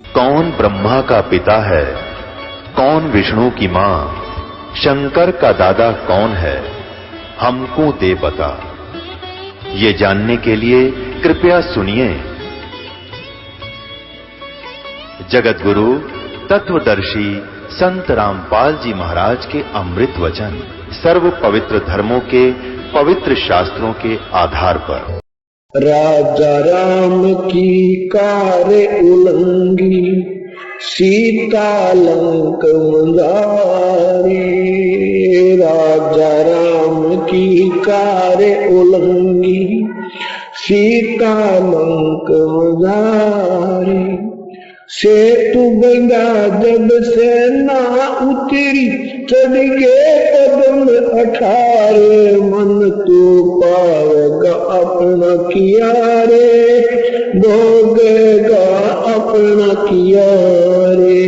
कौन ब्रह्मा का पिता है, कौन विष्णु की मां, शंकर का दादा कौन है, हमको दे बता। ये जानने के लिए कृपया सुनिए। जगत गुरु तत्वदर्शी संत रामपाल जी महाराज के अमृत वचन सर्व पवित्र धर्मों के पवित्र शास्त्रों के आधार पर। राजा राम की कार उलंगी, सीता लंक मंदारी। राजा राम की कार उलंगी, सीता लंक मंदारी। सेतु बंधा जब से ना उतरी, चढ़ गए कदम 18। मन तू पावेगा अपना किया रे, भोगेगा अपना किया रे।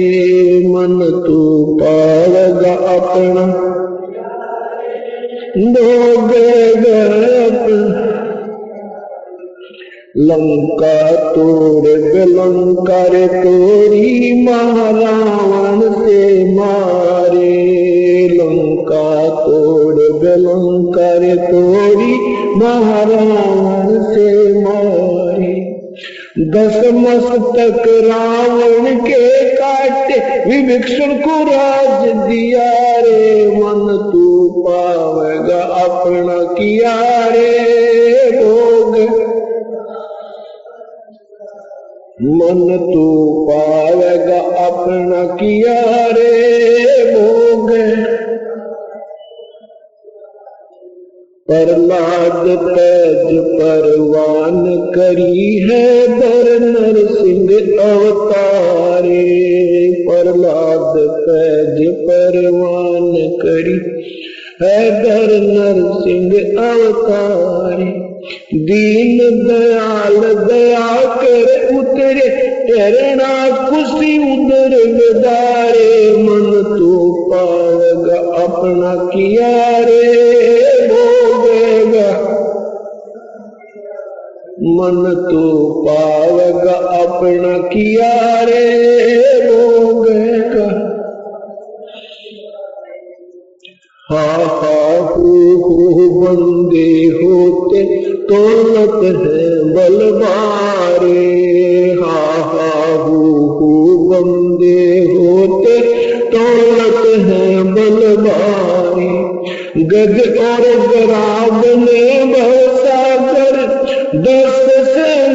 मन तू पावेगा अपना, भोगेगा अपना। लंका तोड़ लंका रे तोड़ी, महारावण से मारे। लंका तोड़ लंका रे तोड़ी, महारावण से मारे। 10 मस्तक रावण के काटे, विभीषण को राज दिया रे। मन तू पावेगा अपना किया रे, भोग। मन तू पावेगा अपना किया रे, भोग। प्रहलाद तेज परवान करी है, दर नरसिंह अवतारे। प्रहलाद तेज परवान करी है, दर नरसिंह अवतारे। दीन दयाल दया कर उतरे, टरना खुशी उधर गदारे। मन तू पावेगा अपना किया रे, भोगेगा। मन तू पावेगा अपना किया रे, भोगेगा। हा हा हु बंदे होते, तोलत है बलवारे। हा हा हु बंदे होते, तोलत है बलवारे। गज और गराब ने भवसागर, 10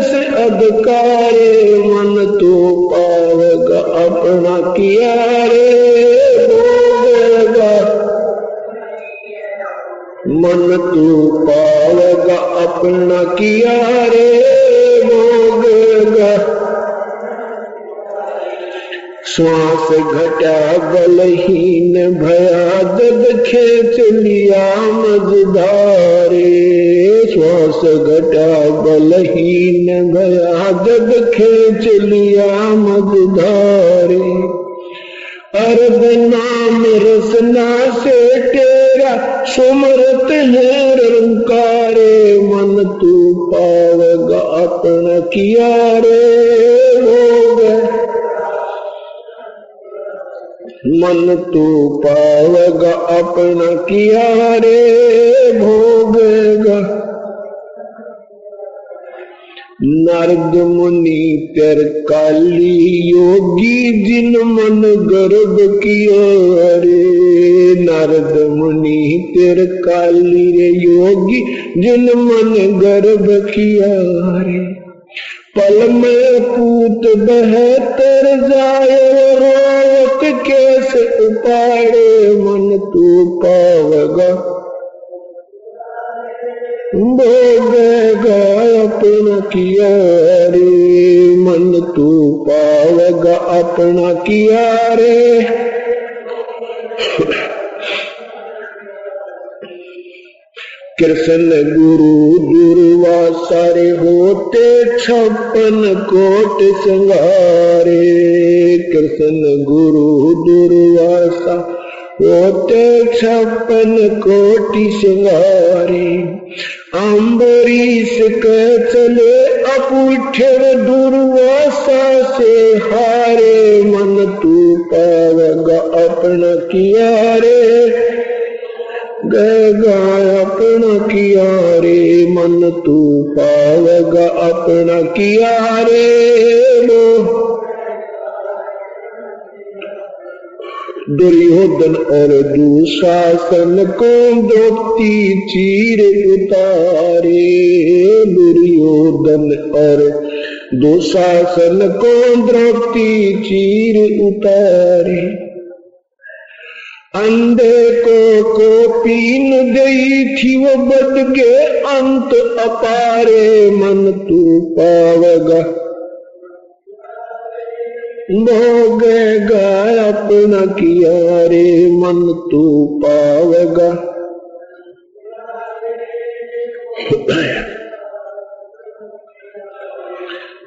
से अधिकारे। मन तो पावेगा अपना किया रे, भोगेगा। मन तू पावेगा अपना किया रे, भोगेगा। श्वास घटा बलहीन भया, जब खेच लिया मझधारे। श्वास घटा बलहीन भया, जब खेच लिया मझधारे। अर्ध नाम रसना से तेरा, सुमरत है रंकारे। मन तू पावेगा अपना किया रे, भोग। मन तू पावेगा अपना किया रे, भोगेगा। नारद मुनि कर काली योगी, जिन मन गर्भ किया रे। नारद मुनि कर काली रे योगी, जिन मन गर्भ किया रे। पल में पूत बहतर जाए, रोवत कैसे उपाड़े। मन तू पावेगा, भोगेगा अपना किया रे। मन तू पावेगा अपना किया रे। कृष्ण गुरु दुर्वासा रे होते 56 कोट संगारे। कृष्ण गुरु दुर्वासा होते 56 कोटि संगारे। अम्बरीश के चले अपूठे दुर्वासा से हारे मन तू पावेगा अपना किया रे गएगा अपना किया रे मन तू पावेगा अपना किया रे दुर्योधन और दुशासन को द्रौपदी चीर उतारे दुर्योधन और दुशासन को द्रौपदी चीर उतारे अंधे को पीन गई थी वो बद के अंत अपारे मन तू पावेगा भोगेगा अपना किया रे मन तू पावेगा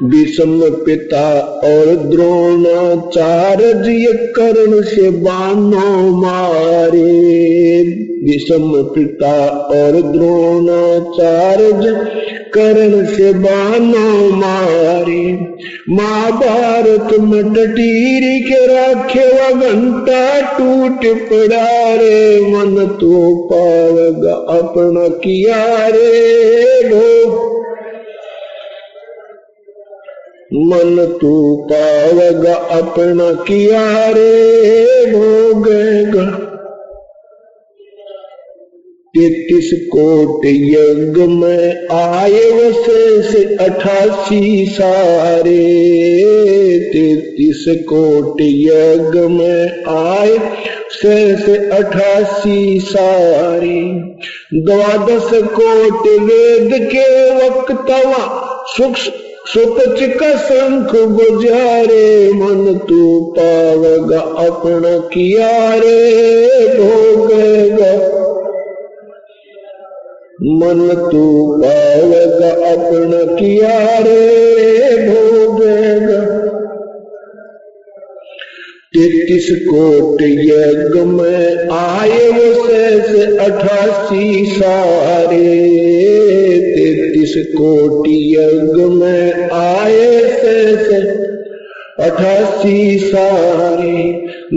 भीष्म पिता और द्रोणाचार्य ये कर्ण से बाणों मारे भीष्म पिता और द्रोणाचार्य कर्ण से बाणों मारे महाभारत में टटीरी के राखे व घंटा टूट पड़ा रे मन तो पावेगा अपना किया रे मन तू पावेगा अपना किया रे भोगेगा 33 कोट यज्ञ में आए वशेष 88 सारे 33 कोट यज्ञ में आए शेष 88 सारे 12 कोट वेद के वक्तवा सुपच का शंख गुजारे मन तू पावेगा अपना किया रे भोगेगा मन तू पावेगा अपना किया रे भोगेगा 33 कोट यज्ञ में आए वो शेष 88 सारे 33 कोट यज्ञ में आए शेष 88 सारे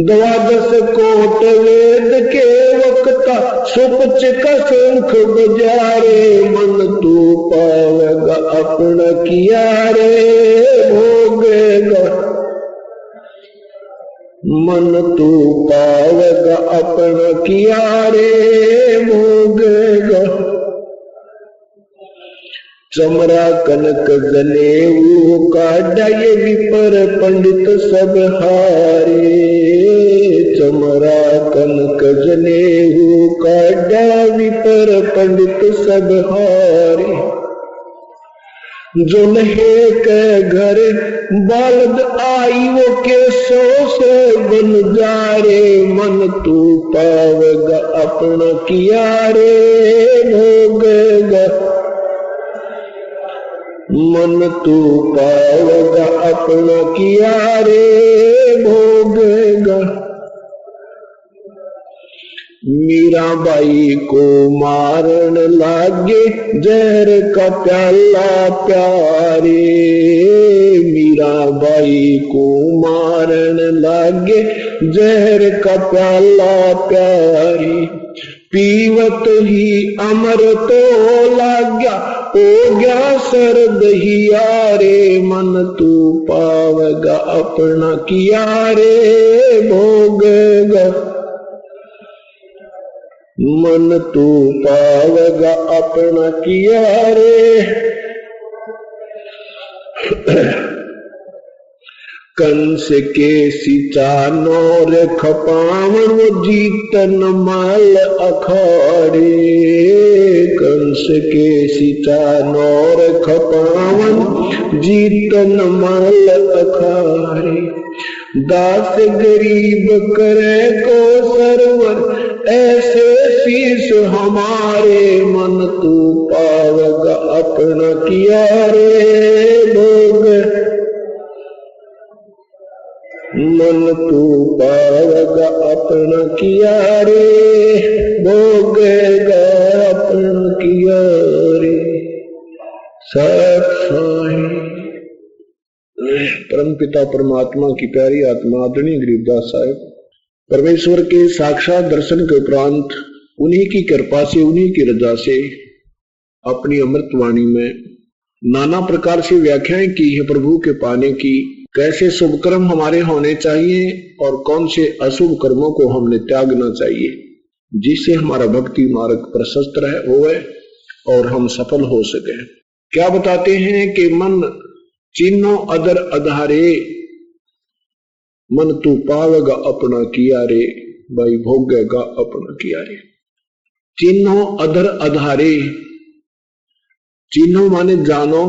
12 कोट वेद के वक्ता सुपच का शंख बजारे मन तू पावेगा अपना किया रे भोगेगा मन तू पावेगा अपना किया रे भोगेगा चमरा कनक जनेऊ काढ़ा ये विपर पंडित सब हारे चमरा कनक जनेऊ काढ़ा विपर पंडित सब हारे जो लहे के घर बालद आई वो केसों से बन जा रे मन तू पावेगा अपना किया रे भोगेगा मन तू पावेगा अपना किया रे भोगेगा मीराबाई को मारन लागे जहर का प्याला प्यारे मीराबाई को मारन लागे जहर का प्याला प्यारे पीवत ही अमर तो लाग्या हो गया सर्द ही यारे मन तू पावेगा अपना किया रे भोगेगा मन तू पावेगा अपना किया रे कंस के सिचानोर खपावन वो जीतन माल अखाड़े कंस के सिचानोर खपावन जीतन माल अखाड़े दास गरीब करे को सरवर ऐसे शीश हमारे मन तू पावेगा अपना किया रे भोग मन तू पावेगा अपना किया रे भोगेगा अपना किया रे सत साई परमपिता परमात्मा की प्यारी आत्मा आदरणीय गरीबदास साहब परमेश्वर के साक्षात दर्शन के उपरांत उन्हीं की कृपा से उन्हीं की रजा से अपनी अमृतवाणी में नाना प्रकार से व्याख्याएं की है प्रभु के पाने की, कैसे शुभ कर्म हमारे होने चाहिए और कौन से अशुभ कर्मों को हमने त्यागना चाहिए जिससे हमारा भक्ति मार्ग प्रशस्त होवे और हम सफल हो सके। क्या बताते हैं कि मन चिन्हो अदर अधारे मन तू पावेगा अपना किया रे, भाई भोगेगा अपना किया रे। चिन्हो अधर अधारे, चिन्हो माने जानो,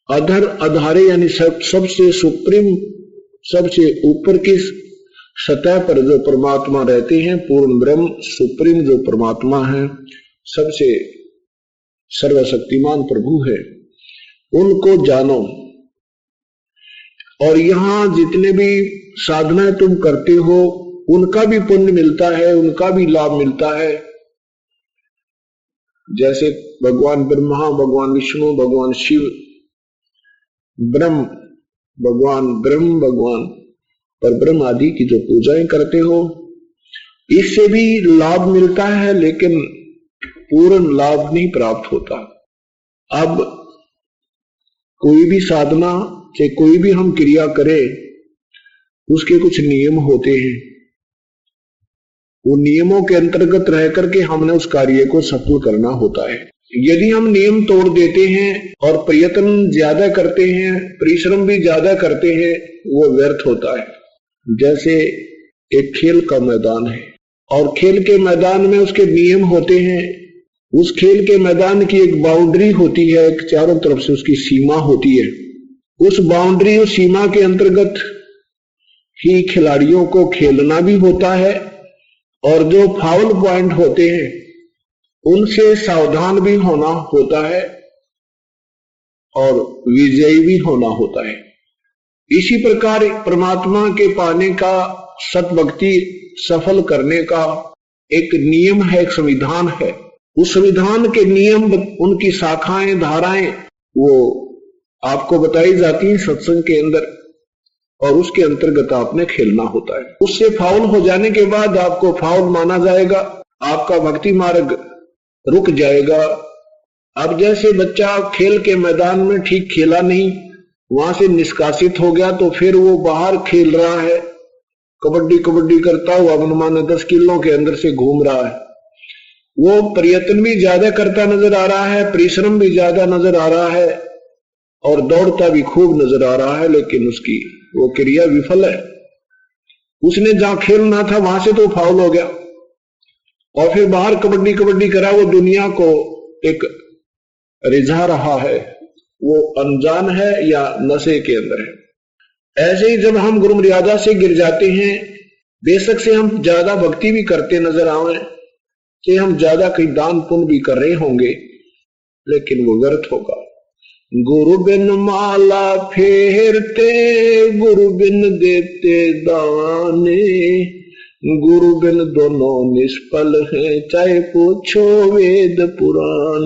अधर अधारे यानी सबसे सुप्रीम सबसे ऊपर की सतह पर जो परमात्मा रहते हैं, पूर्ण ब्रह्म सुप्रीम जो परमात्मा है, सबसे सर्वशक्तिमान प्रभु है, उनको जानो। और यहां जितने भी साधनाएं तुम करते हो उनका भी पुण्य मिलता है, उनका भी लाभ मिलता है। जैसे भगवान ब्रह्मा, भगवान विष्णु, भगवान शिव, भगवान पर ब्रह्म आदि की जो पूजाएं करते हो इससे भी लाभ मिलता है, लेकिन पूर्ण लाभ नहीं प्राप्त होता। अब कोई भी साधना चाहे कोई भी हम क्रिया करें उसके कुछ नियम होते हैं, वो नियमों के अंतर्गत रह करके हमने उस कार्य को सफल करना होता है। यदि हम नियम तोड़ देते हैं और प्रयत्न ज्यादा करते हैं, परिश्रम भी ज्यादा करते हैं, वो व्यर्थ होता है। जैसे एक खेल का मैदान है और खेल के मैदान में उसके नियम होते हैं, उस खेल के मैदान की एक बाउंड्री होती है, एक चारों तरफ से उसकी सीमा होती है। उस बाउंड्री उस सीमा के अंतर्गत ही खिलाड़ियों को खेलना भी होता है और जो फाउल पॉइंट होते हैं उनसे सावधान भी होना होता है और विजयी भी होना होता है। इसी प्रकार परमात्मा के पाने का, सतभक्ति सफल करने का एक नियम है, एक संविधान है। उस संविधान के नियम, उनकी शाखाएं, धाराएं वो आपको बताई जाती हैं सत्संग के अंदर और उसके अंतर्गत आपने खेलना होता है। उससे फाउल हो जाने के बाद आपको फाउल माना जाएगा, आपका भक्ति मार्ग रुक जाएगा। अब जैसे बच्चा खेल के मैदान में ठीक खेला नहीं, वहां से निष्कासित हो गया, तो फिर वो बाहर खेल रहा है, कबड्डी कबड्डी करता हुआ मनमाने 10 किलों के अंदर से घूम रहा है। वो प्रयत्न भी ज्यादा करता नजर आ रहा है, परिश्रम भी ज्यादा नजर आ रहा है और दौड़ता भी खूब नजर आ रहा है, लेकिन उसकी वो क्रिया विफल है। उसने जहां खेलना था वहां से तो फाउल हो गया और फिर बाहर कबड्डी कबड्डी करा, वो दुनिया को एक रिझा रहा है, वो अनजान है या नशे के अंदर है। ऐसे ही जब हम गुरु मर्यादा से गिर जाते हैं, बेशक से हम ज्यादा भक्ति भी करते नजर आवे, कि हम ज्यादा कहीं दान पुण्य भी कर रहे होंगे, लेकिन वो व्यर्थ होगा। गुरु बिन माला फेरते, गुरु बिन देते दाने, गुरु बिन दोनों निष्फल हैं, चाहे पूछो वेद पुराण।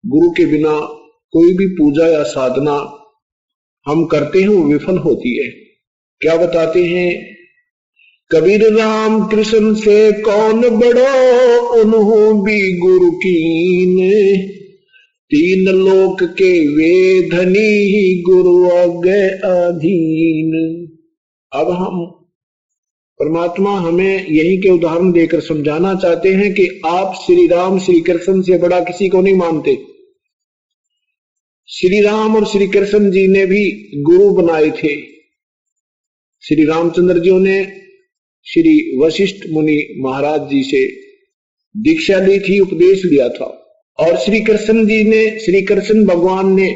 गुरु के बिना कोई भी पूजा या साधना हम करते हैं वो विफल होती है। क्या बताते हैं कबीर, राम कृष्ण से कौन बड़ो, उन्हों भी गुरु कीने, 3 लोक के वे धनी, ही गुरु आगे अधीन। अब हम परमात्मा हमें यही के उदाहरण देकर समझाना चाहते हैं कि आप श्री राम श्री कृष्ण से बड़ा किसी को नहीं मानते। श्री राम और श्री कृष्ण जी ने भी गुरु बनाए थे। श्री रामचंद्र जी ने श्री वशिष्ठ मुनि महाराज जी से दीक्षा ली थी, उपदेश लिया था, और श्री कृष्ण जी ने, श्री कृष्ण भगवान ने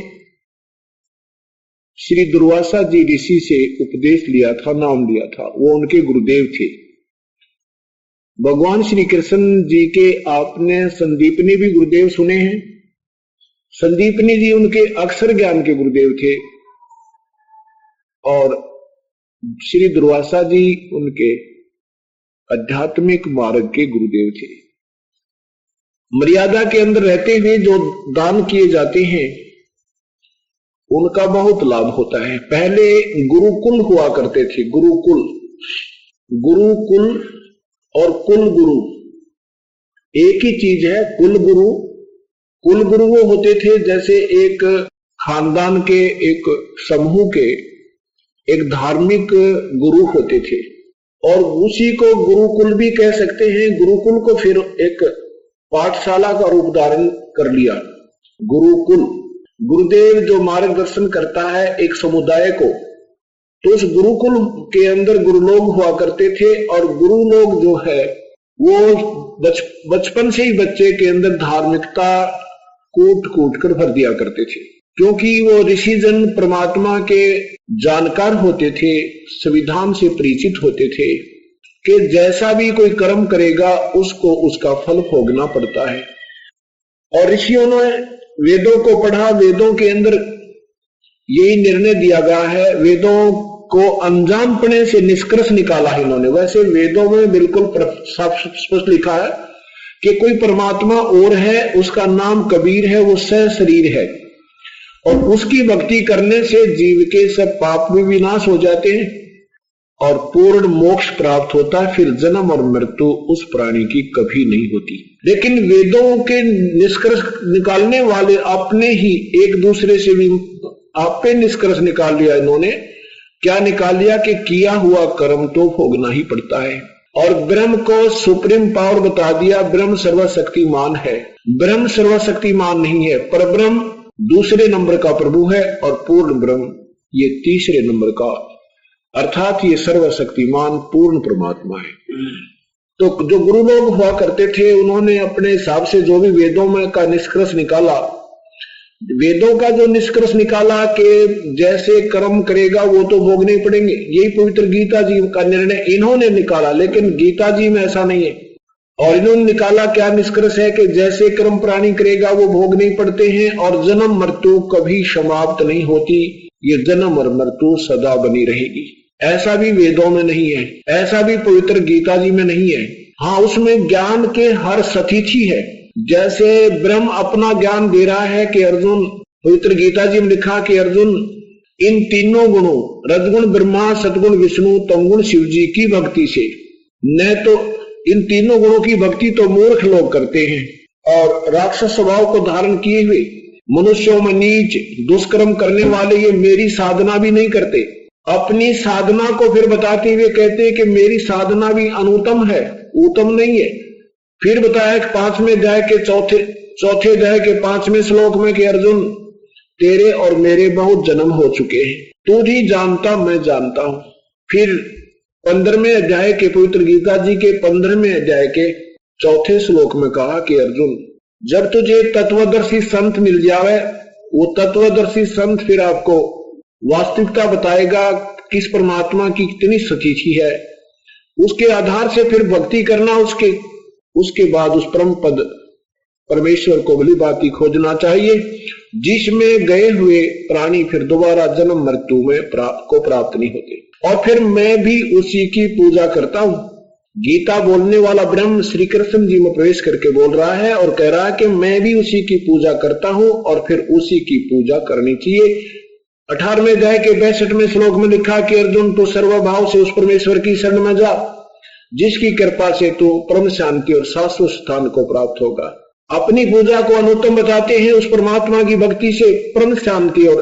श्री दुर्वासा जी ऋषि से उपदेश लिया था, नाम लिया था, वो उनके गुरुदेव थे। भगवान श्री कृष्ण जी के आपने संदीपनी भी गुरुदेव सुने हैं। संदीपनी जी उनके अक्षर ज्ञान के गुरुदेव थे और श्री दुर्वासा जी उनके आध्यात्मिक मार्ग के गुरुदेव थे। मर्यादा के अंदर रहते हुए जो दान किए जाते हैं उनका बहुत लाभ होता है। पहले गुरुकुल हुआ करते थे, गुरुकुल और कुल गुरु एक ही चीज है। कुल गुरु वो होते थे जैसे एक खानदान के, एक समूह के एक धार्मिक गुरु होते थे, और उसी को गुरुकुल भी कह सकते हैं। गुरुकुल को फिर एक पाठशाला का रूप धारण कर लिया। गुरुकुल, गुरुदेव जो मार्गदर्शन करता है एक समुदाय को, तो उस गुरुकुल के अंदर गुरु लोग हुआ करते थे। और गुरु लोग जो है वो बचपन से ही बच्चे के अंदर धार्मिकता कूट कर भर दिया करते थे, क्योंकि वो ऋषिजन परमात्मा के जानकार होते थे, संविधान से परिचित होते थे कि जैसा भी कोई कर्म करेगा उसको उसका फल भोगना पड़ता है। और ऋषियों ने वेदों को पढ़ा, वेदों के अंदर यही निर्णय दिया गया है, वेदों को अनजानपने से निष्कर्ष निकाला है इन्होंने। वैसे वेदों में बिल्कुल स्पष्ट लिखा है कि कोई परमात्मा और है, उसका नाम कबीर है, वो सशरीर है, और उसकी भक्ति करने से जीव के सब पाप भी विनाश हो जाते हैं और पूर्ण मोक्ष प्राप्त होता है। फिर जन्म और मृत्यु उस प्राणी की कभी नहीं होती। लेकिन वेदों के निष्कर्ष निकालने वाले अपने ही एक दूसरे से भी आपे निष्कर्ष निकाल लिया इन्होंने। क्या निकाल लिया कि किया हुआ कर्म तो भोगना ही पड़ता है। और ब्रह्म को सुप्रीम पावर बता दिया, ब्रह्म सर्वशक्तिमान है। ब्रह्म सर्वशक्तिमान नहीं है, पर ब्रह्म दूसरे नंबर का प्रभु है और पूर्ण ब्रह्म ये तीसरे नंबर का, अर्थात ये सर्वशक्तिमान पूर्ण परमात्मा है। तो जो गुरु लोग हुआ करते थे उन्होंने अपने हिसाब से जो भी वेदों में का निष्कर्ष निकाला, वेदों का जो निष्कर्ष निकाला कि जैसे कर्म करेगा वो तो भोगने पड़ेंगे, यही पवित्र गीता जी का निर्णय इन्होंने निकाला। लेकिन गीता जी में ऐसा नहीं है। और इन्होंने निकाला क्या निष्कर्ष है कि जैसे कर्म प्राणी करेगा वो भोगने पड़ते हैं और जन्म मृत्यु कभी समाप्त नहीं होती, ये जन्म और मृत्यु सदा बनी रहेगी। ऐसा भी वेदों में नहीं है, ऐसा भी पवित्र गीता जी में नहीं है। हाँ, उसमें ज्ञान के हर सतिथि है। जैसे ब्रह्म अपना ज्ञान दे रहा है कि अर्जुन, पवित्र गीता जी में लिखा कि अर्जुन इन तीनों गुणों, रजगुण ब्रह्मा, सतगुण विष्णु, तमगुण शिव जी की भक्ति से, न तो इन तीनों गुणों की भक्ति तो मूर्ख लोग करते हैं, और राक्षस स्वभाव को धारण किए हुए मनुष्यों में नीच दुष्कर्म करने वाले ये मेरी साधना भी नहीं करते। अपनी साधना को फिर बताते हुए कहते हैं कि मेरी साधना भी अनुत्तम है, उत्तम नहीं है। फिर बताया कि 5वें अध्याय के चौथे अध्याय के 5वें श्लोक में कि अर्जुन तेरे और मेरे बहुत जन्म हो चुके हैं, तू ही जानता मैं जानता हूं। फिर 15वें अध्याय के पवित्र गीता जी के 15वें अध्याय के चौथे श्लोक में कहा कि अर्जुन जब तुझे तत्वदर्शी संत मिल जावे, वो तत्वदर्शी संत फिर आपको वास्तविकता बताएगा किस परमात्मा की कितनी सच्चाई है, उसके आधार से फिर भक्ति करना, उसके बाद उस परम पद परमेश्वर को भली भांति खोजना चाहिए, जिसमें गए हुए प्राणी फिर दोबारा जन्म मृत्यु में प्राप्त नहीं होते। और फिर मैं भी उसी की पूजा करता हूं। गीता बोलने वाला ब्रह्म श्री कृष्ण जी में प्रवेश करके बोल रहा है और कह रहा है कि मैं भी उसी की पूजा करता हूं और फिर उसी की पूजा करनी चाहिए। 18वें अध्याय के 62वें श्लोक में लिखा कि अर्जुन तो सर्वभाव से उस परमेश्वर की शरण में जा, जिसकी कृपा से तू परम शांति और शाश्वत स्थान को प्राप्त होगा। अपनी पूजा को अनुत्तम बताते हैं, उस परमात्मा की भक्ति से परम शांति और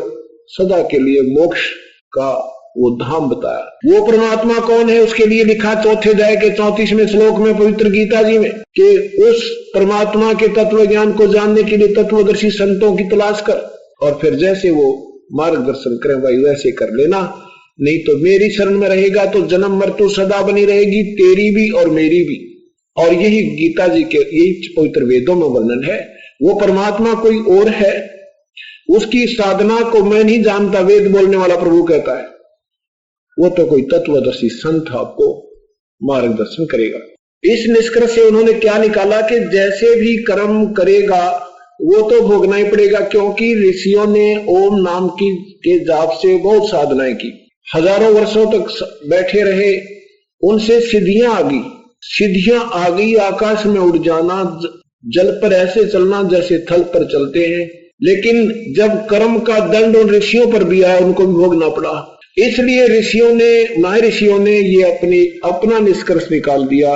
सदा के लिए मोक्ष का वो धाम बताया। वो परमात्मा कौन है उसके लिए लिखा 4थे अध्याय के 34वें श्लोक में पवित्र गीता जी में कि उस परमात्मा के तत्व ज्ञान को जानने के लिए तत्वदर्शी संतों की तलाश कर और फिर जैसे वो मार्गदर्शन करें भाई वैसे कर लेना, नहीं तो मेरी शरण में रहेगा तो जन्म मृत्यु सदा बनी रहेगी, तेरी भी और मेरी भी। और यही गीता जी के, यही पवित्र वेदों में वर्णन है। वो परमात्मा कोई और है, उसकी साधना को मैं नहीं जानता, वेद बोलने वाला प्रभु कहता है। वो तो कोई तत्वदर्शी संत आपको मार्गदर्शन करेगा। इस निष्कर्ष से उन्होंने क्या निकाला कि जैसे भी कर्म करेगा वो तो भोगना ही पड़ेगा, क्योंकि ऋषियों ने ओम नाम की के जाप से बहुत साधनाएं की, हजारों वर्षों तक बैठे रहे, उनसे सिद्धियां आ गई, आकाश में उड़ जाना, जल पर ऐसे चलना जैसे थल पर चलते हैं। लेकिन जब कर्म का दंड उन ऋषियों पर भी आया, उनको भी भोगना पड़ा। इसलिए महर्षियों ने ये अपना निष्कर्ष निकाल दिया,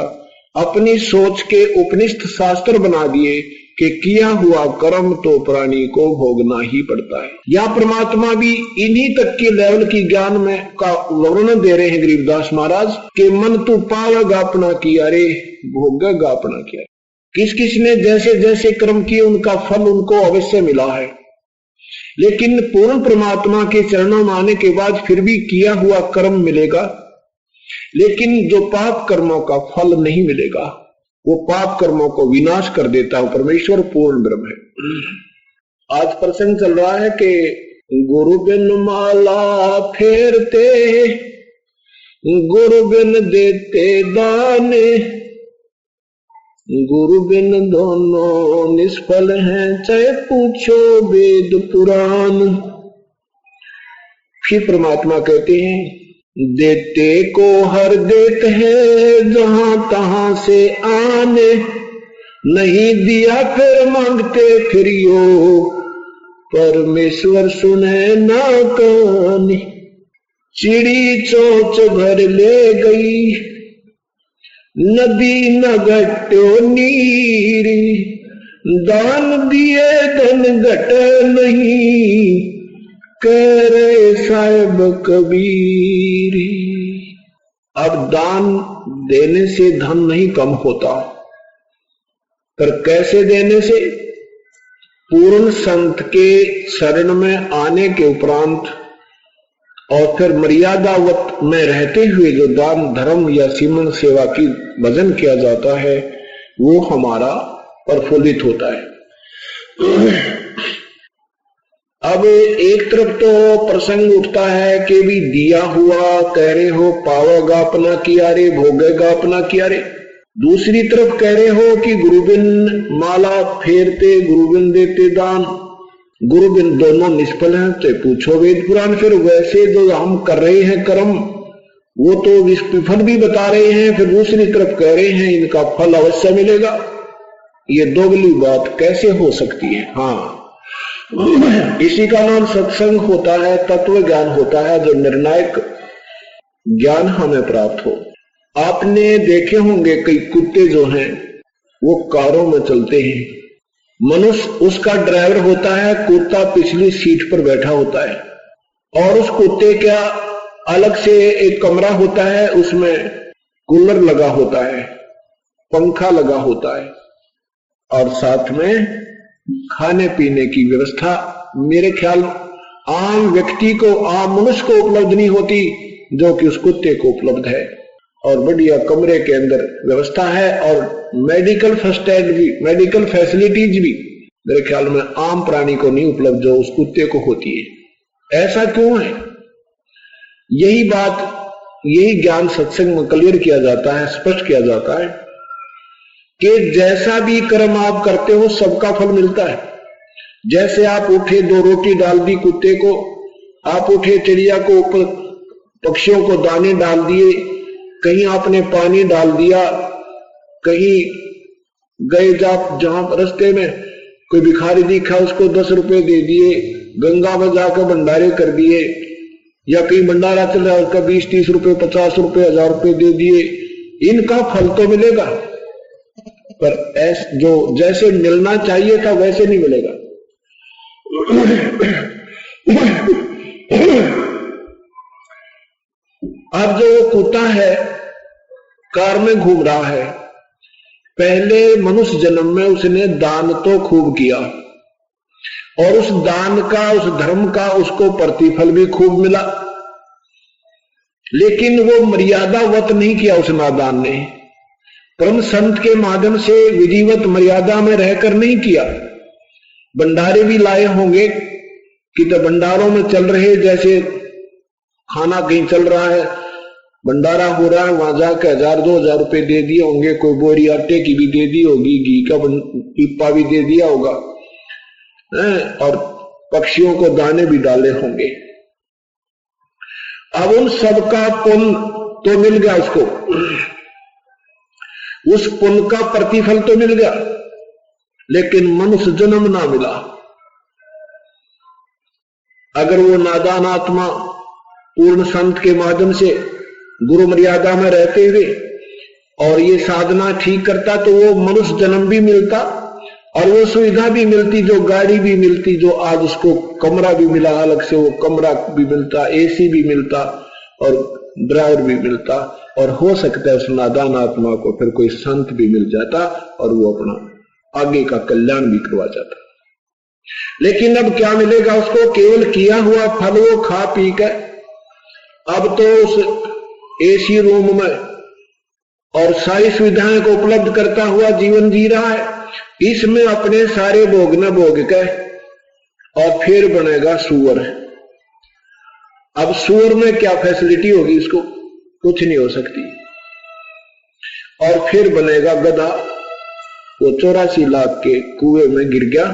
अपनी सोच के उपनिषद शास्त्र बना दिए कि किया हुआ कर्म तो प्राणी को भोगना ही पड़ता है। या परमात्मा भी इन्हीं तक के लेवल की ज्ञान में का वर्णन दे रहे हैं गरीबदास महाराज कि मन तू पावेगा अपना किया रे, भोगेगा अपना किया। किस किस ने जैसे जैसे कर्म किए उनका फल उनको अवश्य मिला है, लेकिन पूर्ण परमात्मा के चरणों में आने के बाद फिर भी किया हुआ कर्म मिलेगा, लेकिन जो पाप कर्मों का फल नहीं मिलेगा, वो पाप कर्मों को विनाश कर देता है। परमेश्वर पूर्ण ब्रह्म है। आज प्रसंग चल रहा है कि गुरु बिन माला फेरते, गुरु बिन देते दान, गुरु बिन दोनों निष्फल हैं, चाहे पूछो वेद पुराण। फिर परमात्मा कहते हैं देते को हर देते हैं जहां तहां से आने, नहीं दिया फिर मांगते फिरियो, परमेश्वर सुने ना कहानी। चिड़ी चोंच भर ले गई, नदी न घटो नीरी, दान दिए धन घट नहीं, कह रहे साहिब कबीर। अब दान देने से धन नहीं कम होता, पर कैसे देने से? पूर्ण संत के शरण में आने के उपरांत और फिर मर्यादावत में रहते हुए जो दान धर्म या सीमन सेवा की भजन किया जाता है वो हमारा प्रफुल्लित होता है। अब एक तरफ तो प्रसंग उठता है कि भी दिया हुआ कह रहे हो पावेगा अपना किया रे, भोगेगा अपना किया रे। दूसरी तरफ कह रहे हो कि गुरु बिन माला फेरते, गुरु बिन देते दान, गुरु बिन दोनों निष्फल हैं, तो पूछो वेद पुराण। फिर वैसे जो हम कर रहे हैं कर्म वो तो विफल भी बता रहे हैं, फिर दूसरी तरफ कह रहे हैं इनका फल अवश्य मिलेगा। ये दोगली बात कैसे हो सकती है? हाँ, इसी का नाम सत्संग होता है, तत्व ज्ञान होता है, जो निर्णायक ज्ञान हमें प्राप्त हो। आपने देखे होंगे कई कुत्ते जो हैं वो कारों में चलते हैं, मनुष्य उसका ड्राइवर होता है, कुत्ता पिछली सीट पर बैठा होता है, और उस कुत्ते का अलग से एक कमरा होता है, उसमें कूलर लगा होता है, पंखा लगा होता है, और साथ में खाने पीने की व्यवस्था मेरे ख्याल आम व्यक्ति को, आम मनुष्य को उपलब्ध नहीं होती जो कि उस कुत्ते को उपलब्ध है। और बढ़िया कमरे के अंदर व्यवस्था है, और मेडिकल फर्स्ट एड भी, मेडिकल फैसिलिटीज भी मेरे ख्याल में आम प्राणी को नहीं उपलब्ध जो उस कुत्ते को होती है। ऐसा क्यों है? यही बात, यही ज्ञान सत्संग में क्लियर किया जाता है, स्पष्ट किया जाता है कि जैसा भी कर्म आप करते हो सबका फल मिलता है। जैसे आप उठे, 2 रोटी डाल दी कुत्ते को, आप उठे चिड़िया को ऊपर, पक्षियों को दाने डाल दिए, कहीं आपने पानी डाल दिया, कहीं गए जहां रास्ते में कोई भिखारी दिखा उसको 10 रुपए दे दिए, गंगा में जाकर भंडारे कर दिए, या कहीं भंडारा चल रहा है उसका 20-30 रुपए, 50 रुपए, 1000 रुपए दे दिए, इनका फल तो मिलेगा, पर जो जैसे मिलना चाहिए था वैसे नहीं मिलेगा। अब जो वो कुत्ता है कार में घूम रहा है, पहले मनुष्य जन्म में उसने दान तो खूब किया, और उस दान का, उस धर्म का उसको प्रतिफल भी खूब मिला, लेकिन वो मर्यादावत नहीं किया उस नादान ने। परम संत के माध्यम से विधिवत मर्यादा में रहकर नहीं किया। भंडारे भी लाए होंगे कि तो भंडारों में चल रहे, जैसे खाना कहीं चल रहा है, भंडारा हो रहा है, वहां जाकर 1000-2000 रुपए दे दिए होंगे, कोई बोरी आटे की भी दे दी होगी, घी का पीपा भी दे दिया होगा, और पक्षियों को दाने भी डाले होंगे। अब उन सबका पुण्य तो मिल गया उसको, उस पुण्य का प्रतिफल तो मिल गया, लेकिन मनुष्य जन्म ना मिला। अगर वो नादान आत्मा पूर्ण संत के माध्यम से गुरु मर्यादा में रहते हुए और ये साधना ठीक करता तो वो मनुष्य जन्म भी मिलता और वो सुविधा भी मिलती, जो गाड़ी भी मिलती, जो आज उसको कमरा भी मिला, अलग से वो कमरा भी मिलता, एसी भी मिलता और ड्राइवर भी मिलता, और हो सकता है उस नादान आत्मा को फिर कोई संत भी मिल जाता और वो अपना आगे का कल्याण भी करवा जाता। लेकिन अब क्या मिलेगा उसको? केवल किया हुआ फल वो खा पी कर अब तो उस एसी रूम में और सारी सुविधाएं को उपलब्ध करता हुआ जीवन जी रहा है। इसमें अपने सारे भोग न भोग कर और फिर बनेगा सुअर। अब सुअर में क्या फैसिलिटी होगी इसको? कुछ नहीं हो सकती। और फिर बनेगा गधा। वो 84 लाख के कुएं में गिर गया,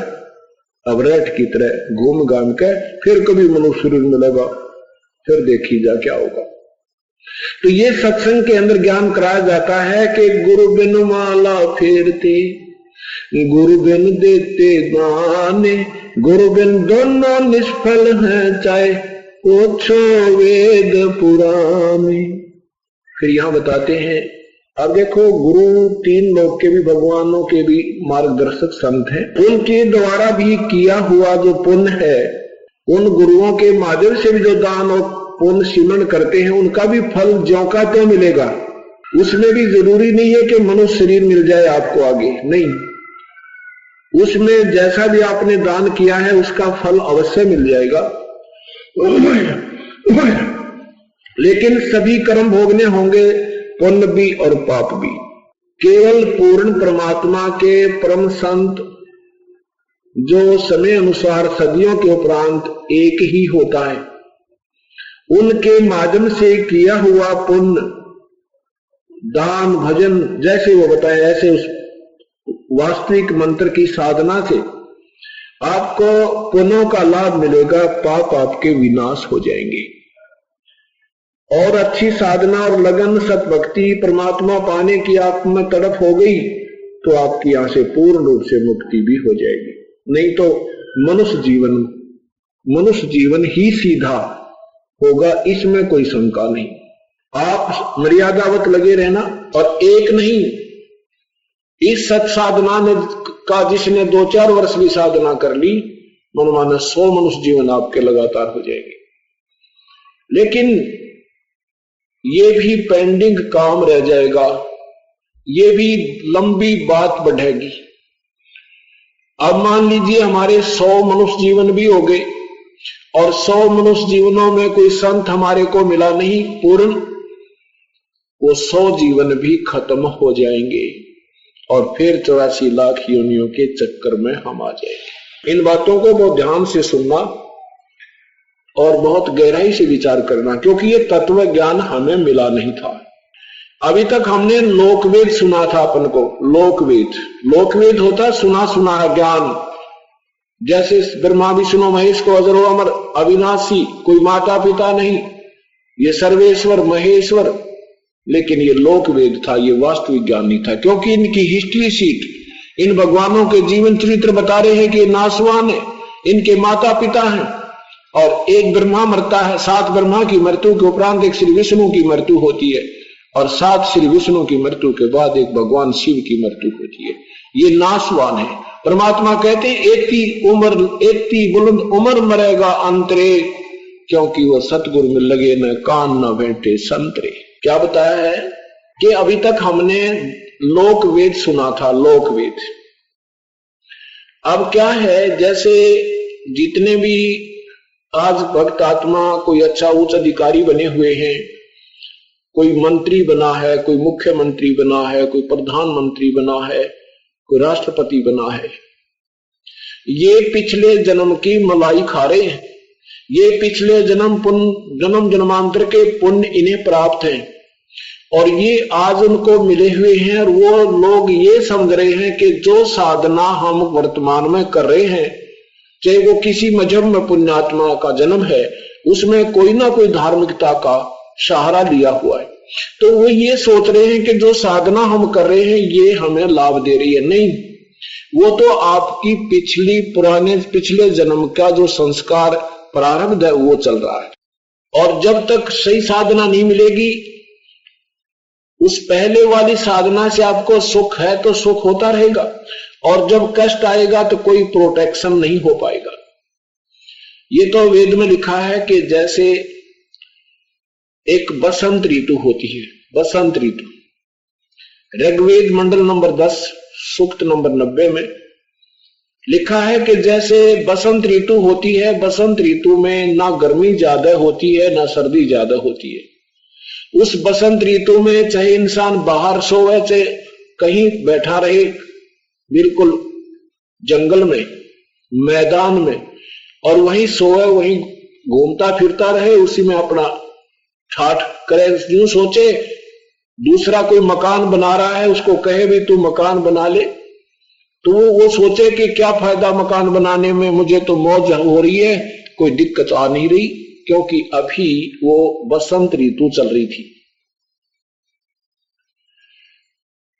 अब रेट की तरह घूम घाम के फिर कभी मनुष्य शरीर मिलेगा, फिर देखी जा क्या होगा। तो ये सत्संग के अंदर ज्ञान कराया जाता है कि गुरु बिन माला फेरते, गुरु बिन देते गाने, गुरु बिन दोनों निष्फल हैं, चाहे ओछो वेद पुराने। फिर यहां बताते हैं, अब देखो गुरु तीन लोग के भी, भगवानों के भी मार्गदर्शक संत हैं, उनके द्वारा भी किया हुआ जो पुण्य है, उन गुरुओं के माध्यम से भी जो दान और पुण्य सिमरण करते हैं, उनका भी फल ज्यों का त्यों मिलेगा। उसमें भी जरूरी नहीं है कि मनुष्य शरीर मिल जाए आपको आगे, नहीं, उसमें जैसा भी आपने दान किया है उसका फल अवश्य मिल जाएगा। लेकिन सभी कर्म भोगने होंगे, पुण्य भी और पाप भी। केवल पूर्ण परमात्मा के परम संत जो समय अनुसार सदियों के उपरांत एक ही होता है, उनके माध्यम से किया हुआ पुण्य, दान, भजन, जैसे वो बताए ऐसे उस वास्तविक मंत्र की साधना से आपको पुण्यों का लाभ मिलेगा, पाप आपके विनाश हो जाएंगे। और अच्छी साधना और लगन, सतभक्ति, परमात्मा पाने की आप में तड़प हो गई तो आपकी यहां से पूर्ण रूप से मुक्ति भी हो जाएगी। नहीं तो मनुष्य जीवन ही सीधा होगा, इसमें कोई शंका नहीं। आप मर्यादावत लगे रहना। और एक नहीं, इस सत साधना ने का जिसने 2-4 वर्ष भी साधना कर ली, मनमाना 100 मनुष्य जीवन आपके लगातार हो जाएंगे। लेकिन ये भी पेंडिंग काम रह जाएगा, ये भी लंबी बात बढ़ेगी। अब मान लीजिए हमारे 100 मनुष्य जीवन भी हो गए और 100 मनुष्य जीवनों में कोई संत हमारे को मिला नहीं पूर्ण, वो 100 जीवन भी खत्म हो जाएंगे और फिर 84 लाख योनियों के चक्कर में हम आ जाएंगे। इन बातों को बहुत ध्यान से सुनना और बहुत गहराई से विचार करना, क्योंकि ये तत्व ज्ञान हमें मिला नहीं था। अभी तक हमने लोकवेद सुना था अपन को। लोकवेद होता सुना सुना है ज्ञान, जैसे ब्रह्मा विष्णु महेश को अजरो अमर अविनाशी, कोई माता पिता नहीं, ये सर्वेश्वर महेश्वर। लेकिन ये लोकवेद था, ये वास्तविक ज्ञान नहीं था, क्योंकि इनकी हिस्ट्री शीट, इन भगवानों के जीवन चरित्र बता रहे हैं कि नासवान है, इनके माता पिता हैं और एक ब्रह्मा मरता है, 7 ब्रह्मा की मृत्यु के उपरांत एक श्री विष्णु की मृत्यु होती है और 7 श्री विष्णु की मृत्यु के बाद एक भगवान शिव की मृत्यु होती है। ये नासवान है। परमात्मा कहते हैं एती बुलंद उम्र मरेगा अंतरे, क्योंकि वो सतगुरु में लगे न कान न बैठे संतरे। क्या बताया है कि अभी तक हमने लोकवेद सुना था, लोकवेद। अब क्या है, जैसे जितने भी आज भक्त आत्मा कोई अच्छा उच्च अधिकारी बने हुए हैं, कोई मंत्री बना है, कोई मुख्यमंत्री बना है, कोई प्रधानमंत्री बना है, कोई राष्ट्रपति बना है, ये पिछले जन्म की मलाई खा रहे हैं। ये पिछले जन्म जन्मांतर के पुण्य इन्हें प्राप्त हैं और ये आज उनको मिले हुए हैं। और वो लोग ये समझ रहे हैं कि जो साधना हम वर्तमान में कर रहे हैं, चाहे वो किसी मजहब में पुण्यात्मा का जन्म है, उसमें कोई ना कोई धार्मिकता का सहारा लिया हुआ है, तो वो ये सोच रहे हैं कि जो साधना हम कर रहे हैं ये हमें लाभ दे रही है। नहीं, वो तो आपकी पिछले जन्म का जो संस्कार प्रारब्ध है वो चल रहा है। और जब तक सही साधना नहीं मिलेगी, उस पहले वाली साधना से आपको सुख है तो सुख होता रहेगा, और जब कष्ट आएगा तो कोई प्रोटेक्शन नहीं हो पाएगा। ये तो वेद में लिखा है कि जैसे एक बसंत ऋतु होती है, बसंत ऋतु, ऋग्वेद मंडल नंबर 10 सूक्त नंबर 90 में लिखा है कि जैसे बसंत ऋतु होती है, बसंत ऋतु में ना गर्मी ज्यादा होती है ना सर्दी ज्यादा होती है। उस बसंत ऋतु में चाहे इंसान बाहर सोए, चाहे कहीं बैठा रहे, बिल्कुल जंगल में, मैदान में, और वहीं सोए, वहीं घूमता फिरता रहे, उसी में अपना ठाठ करे। यूं सोचे दूसरा कोई मकान बना रहा है, उसको कहे भी तू मकान बना ले, तो वो सोचे कि क्या फायदा मकान बनाने में, मुझे तो मौज हो रही है, कोई दिक्कत आ नहीं रही, क्योंकि अभी वो बसंत ऋतु चल रही थी।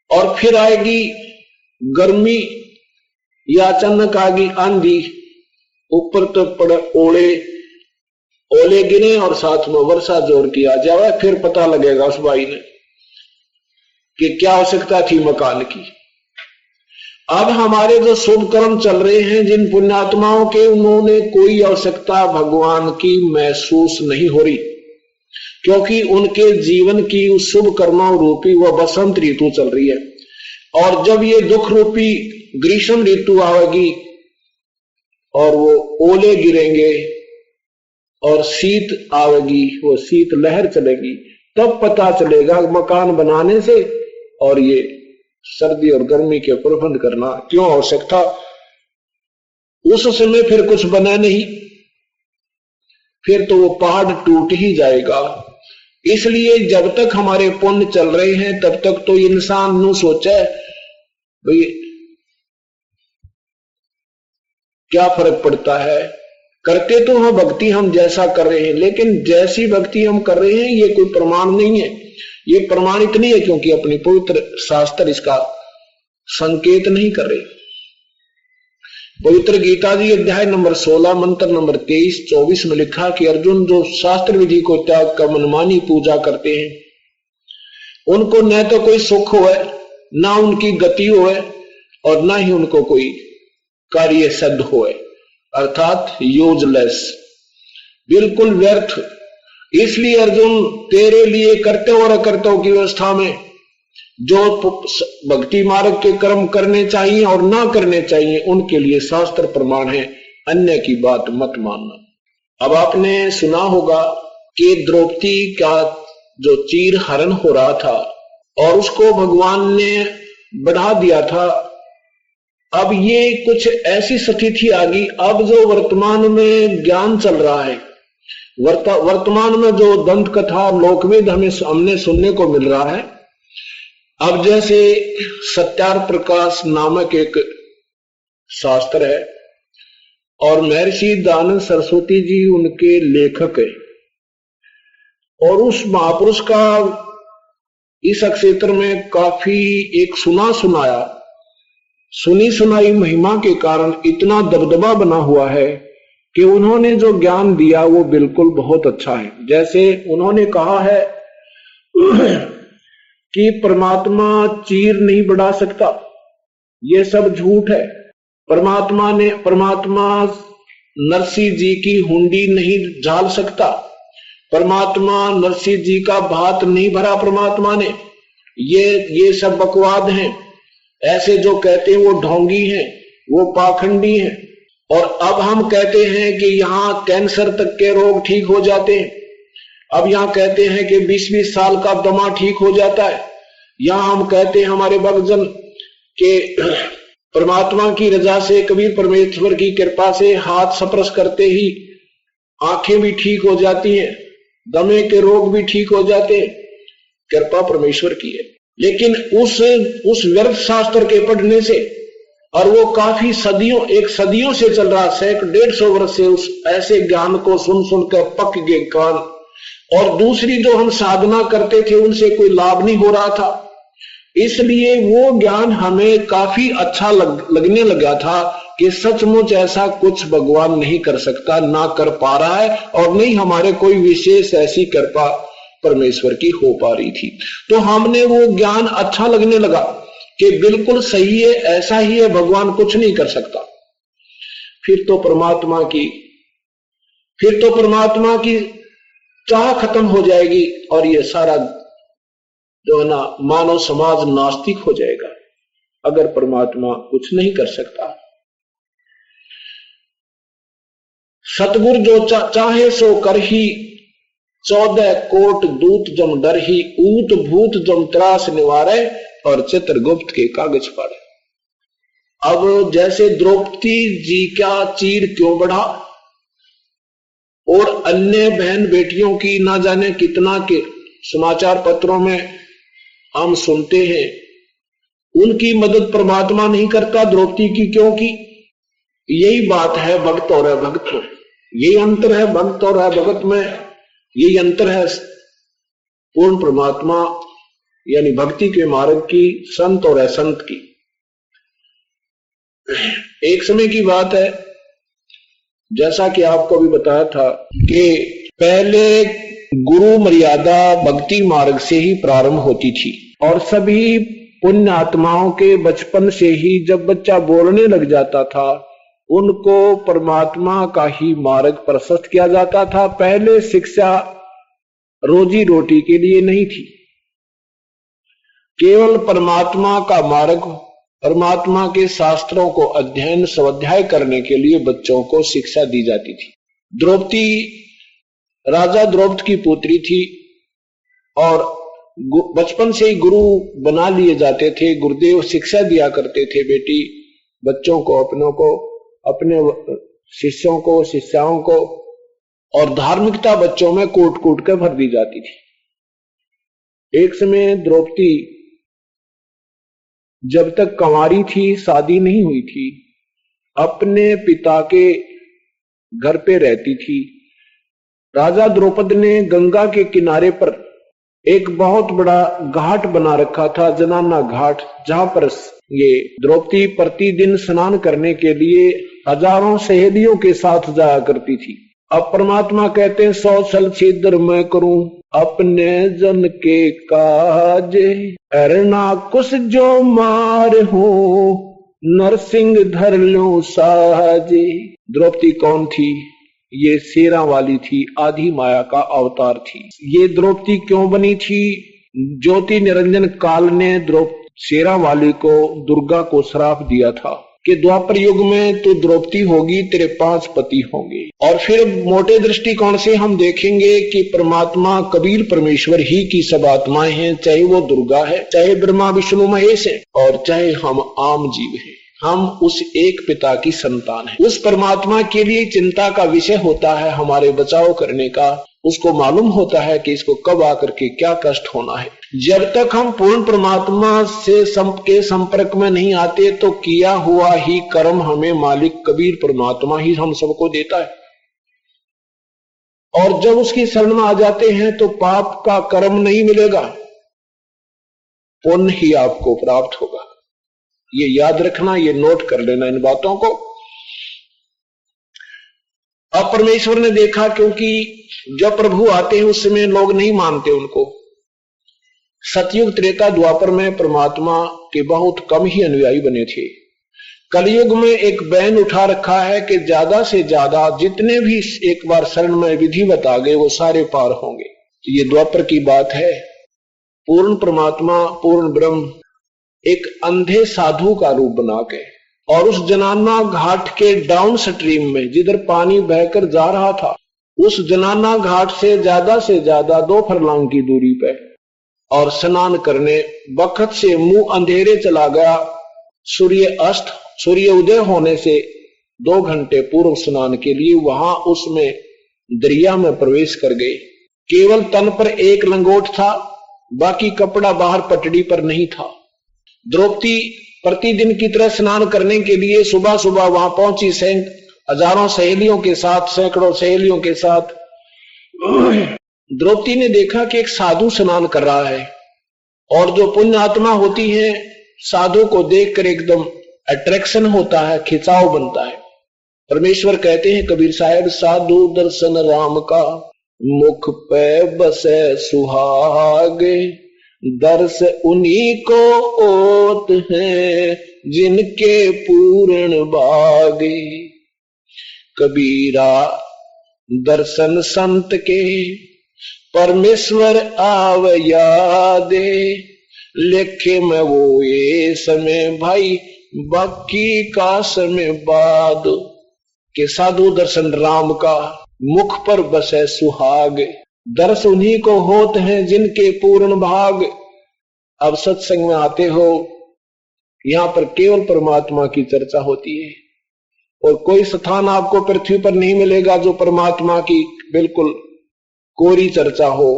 और फिर आएगी गर्मी या अचानक आएगी आंधी, ऊपर तो पड़े ओले गिरे और साथ में वर्षा जोर की आ जाए, फिर पता लगेगा उस भाई ने कि क्या आवश्यकता थी मकान की। अब हमारे जो शुभ कर्म चल रहे हैं, जिन पुण्यात्माओं के, उन्होंने कोई आवश्यकता भगवान की महसूस नहीं हो रही, क्योंकि उनके जीवन की उस शुभ कर्मों रूपी वह बसंत ऋतु चल रही है। और जब ये दुख रूपी ग्रीष्म ऋतु आएगी और वो ओले गिरेंगे और शीत आवेगी, वो शीत लहर चलेगी, तब पता चलेगा मकान बनाने से और ये सर्दी और गर्मी के प्रबंध करना क्यों आवश्यक था। उस समय फिर कुछ बना नहीं, फिर तो वो पहाड़ टूट ही जाएगा। इसलिए जब तक हमारे पुण्य चल रहे हैं तब तक तो इंसान नु सोचे भाई क्या फर्क पड़ता है, करते तो हम भक्ति हम जैसा कर रहे हैं, लेकिन जैसी भक्ति हम कर रहे हैं ये कोई प्रमाण नहीं है। ये प्रमाणित नहीं है क्योंकि अपनी पवित्र शास्त्र इसका संकेत नहीं कर रहे। पवित्र गीता जी अध्याय नंबर 16 मंत्र नंबर 23-24 में लिखा कि अर्जुन जो शास्त्र विधि को त्याग कर मनमानी पूजा करते हैं, उनको न तो कोई सुख होए, ना उनकी गति होए, और ना ही उनको कोई कार्य सिद्ध होए, अर्थात यूजलेस, बिल्कुल व्यर्थ। इसलिए अर्जुन तेरे लिए करते और अकर्तों की व्यवस्था में जो भक्ति मार्ग के कर्म करने चाहिए और ना करने चाहिए उनके लिए शास्त्र प्रमाण है, अन्य की बात मत मानना। अब आपने सुना होगा कि द्रौपदी का जो चीर हरण हो रहा था और उसको भगवान ने बढ़ा दिया था, अब ये कुछ ऐसी स्थिति आ गई। अब जो वर्तमान में ज्ञान चल रहा है, वर्तमान में जो दंत कथा लोकवेद हमने सुनने को मिल रहा है, अब जैसे सत्यार प्रकाश नामक एक शास्त्र है और महर्षि दयानंद सरस्वती जी उनके लेखक है, और उस महापुरुष का इस क्षेत्र में काफी एक सुनी सुनाई महिमा के कारण इतना दबदबा बना हुआ है कि उन्होंने जो ज्ञान दिया वो बिल्कुल बहुत अच्छा है। जैसे उन्होंने कहा है कि परमात्मा चीर नहीं बढ़ा सकता, ये सब झूठ है। परमात्मा नरसिंह जी की हुंडी नहीं झाल सकता, परमात्मा नरसिंह जी का भात नहीं भरा परमात्मा ने, ये सब बकवाद हैं। ऐसे जो कहते हैं वो ढोंगी हैं, वो पाखंडी हैं। और अब हम कहते हैं कि यहाँ कैंसर तक के रोग ठीक हो जाते हैं, अब यहाँ कहते हैं कि 20-20 साल का दमा ठीक हो जाता है। यहाँ हम कहते हैं हमारे भक्तजन के परमात्मा की रजा से, कबीर परमेश्वर की कृपा से हाथ स्पर्श करते ही आंखें भी ठीक हो जाती हैं, दमे के रोग भी ठीक हो जाते हैं, कृपा परमेश्वर की है। लेकिन उस व्यर्थ शास्त्र के पढ़ने से, और वो काफी सदियों से चल रहा, 100-150 वर्ष से उस ऐसे ज्ञान को सुन कर पक गए कान, और दूसरी जो हम साधना करते थे उनसे कोई लाभ नहीं हो रहा था। इसलिए वो ज्ञान हमें काफी अच्छा लगने लगा था कि सचमुच ऐसा कुछ भगवान नहीं कर सकता, ना कर पा रहा है, और नहीं हमारे कोई विशेष ऐसी कृपा परमेश्वर की हो पा रही थी। तो हमने वो ज्ञान अच्छा लगने लगा कि बिल्कुल सही है, ऐसा ही है, भगवान कुछ नहीं कर सकता। फिर तो परमात्मा की चाह खत्म हो जाएगी और ये सारा जो है ना मानव समाज नास्तिक हो जाएगा अगर परमात्मा कुछ नहीं कर सकता। सतगुरु जो चाहे सो कर ही, 14 कोट दूत जम डर ही, ऊत भूत जम त्रास निवारे, और चित्रगुप्त के कागज पढ़े। अब जैसे द्रौपदी जी का चीर क्यों बढ़ा और अन्य बहन बेटियों की ना जाने कितना के समाचार पत्रों में हम सुनते हैं, उनकी मदद परमात्मा नहीं करता, द्रौपदी की क्यों की? यही बात है भक्त और अभक्त में, यही अंतर है भक्त और अभक्त में, यही अंतर है पूर्ण परमात्मा यानी भक्ति के मार्ग की, संत और असंत की। एक समय की बात है, जैसा कि आपको भी बताया था कि पहले गुरु मर्यादा भक्ति मार्ग से ही प्रारंभ होती थी और सभी पुण्य आत्माओं के बचपन से ही जब बच्चा बोलने लग जाता था उनको परमात्मा का ही मार्ग प्रशस्त किया जाता था। पहले शिक्षा रोजी रोटी के लिए नहीं थी, केवल परमात्मा का मार्ग, परमात्मा के शास्त्रों को अध्ययन स्वाध्याय करने के लिए बच्चों को शिक्षा दी जाती थी। द्रौपदी राजा द्रौपद की पुत्री थी और बचपन से ही गुरु बना लिए जाते थे। गुरुदेव शिक्षा दिया करते थे, बेटी बच्चों को, अपनों को, अपने शिष्यों को, शिष्याओं को, और धार्मिकता बच्चों में कूट कूट कर भर दी जाती थी। एक समय द्रौपदी जब तक कंवारी थी, शादी नहीं हुई थी, अपने पिता के घर पे रहती थी। राजा द्रौपद ने गंगा के किनारे पर एक बहुत बड़ा घाट बना रखा था, जनाना घाट, जहां पर ये द्रौपदी प्रतिदिन स्नान करने के लिए हजारों सहेलियों के साथ जाया करती थी। अब परमात्मा कहते हैं 100 सल छिद्र मैं करूं अपने जन के काज, अरना कुश जो मार हो नरसिंह धर लो साजे। द्रौपदी कौन थी? ये शेरा वाली थी, आधी माया का अवतार थी। ये द्रौपदी क्यों बनी थी? ज्योति निरंजन काल ने शेरा वाली को, दुर्गा को श्राप दिया था कि द्वापर युग में तू द्रौपदी होगी, तेरे 5 पति होंगे। और फिर मोटे दृष्टिकोण से हम देखेंगे कि परमात्मा कबीर परमेश्वर ही की सब आत्माएं हैं, चाहे वो दुर्गा है, चाहे ब्रह्मा विष्णु महेश है, और चाहे हम आम जीव हैं। हम उस एक पिता की संतान हैं। उस परमात्मा के लिए चिंता का विषय होता है हमारे बचाव करने का। उसको मालूम होता है कि इसको कब आकर के क्या कष्ट होना है। जब तक हम पूर्ण परमात्मा से के संपर्क में नहीं आते तो किया हुआ ही कर्म हमें मालिक कबीर परमात्मा ही हम सबको देता है, और जब उसकी शरण में आ जाते हैं तो पाप का कर्म नहीं मिलेगा, पुण्य ही आपको प्राप्त होगा। ये याद रखना, ये नोट कर लेना इन बातों को। अब परमेश्वर ने देखा, क्योंकि जब प्रभु आते हैं उस समय लोग नहीं मानते उनको। सतयुग त्रेता द्वापर में परमात्मा के बहुत कम ही अनुयायी बने थे। कलयुग में एक बैन उठा रखा है कि ज्यादा से ज्यादा जितने भी एक बार शरण में विधिवत आ गए वो सारे पार होंगे। तो ये द्वापर की बात है। पूर्ण परमात्मा, पूर्ण ब्रह्म एक अंधे साधु का रूप बना के, और उस जनाना घाट के डाउन स्ट्रीम में जिधर पानी बहकर जा रहा था, उस जनाना घाट से ज्यादा 2 फरलांग की दूरी पे, और स्नान करने वक्त से मुंह अंधेरे चला गया। सूर्य उदय होने से 2 घंटे पूर्व स्नान के लिए वहां उसमें दरिया में प्रवेश कर गए। केवल तन पर एक लंगोट था, बाकी कपड़ा बाहर पटड़ी पर नहीं था। द्रौपदी प्रतिदिन की तरह स्नान करने के लिए सुबह सुबह वहां पहुंची, हजारों सहेलियों के साथ, सैकड़ों सहेलियों के साथ। द्रौपदी ने देखा कि एक साधु स्नान कर रहा है और जो पुण्य आत्मा होती है, साधु को देखकर एकदम अट्रैक्शन होता है, खिंचाव बनता है। परमेश्वर कहते हैं कबीर साहब, साधु दर्शन राम का मुख पे बसे सुहागे, दर्श उन्हीं को ओत है जिनके पूर्ण भागे। कबीरा दर्शन संत के परमेश्वर आव यादे, लेखे में वो ये समय भाई बाकी का समय बाद। के साधु दर्शन राम का मुख पर बसे सुहाग, दर्श उन्हीं को होत हैं जिनके पूर्ण भाग। अब सत्संग में आते हो, यहां पर केवल परमात्मा की चर्चा होती है और कोई स्थान आपको पृथ्वी पर नहीं मिलेगा जो परमात्मा की बिल्कुल कोरी चर्चा हो।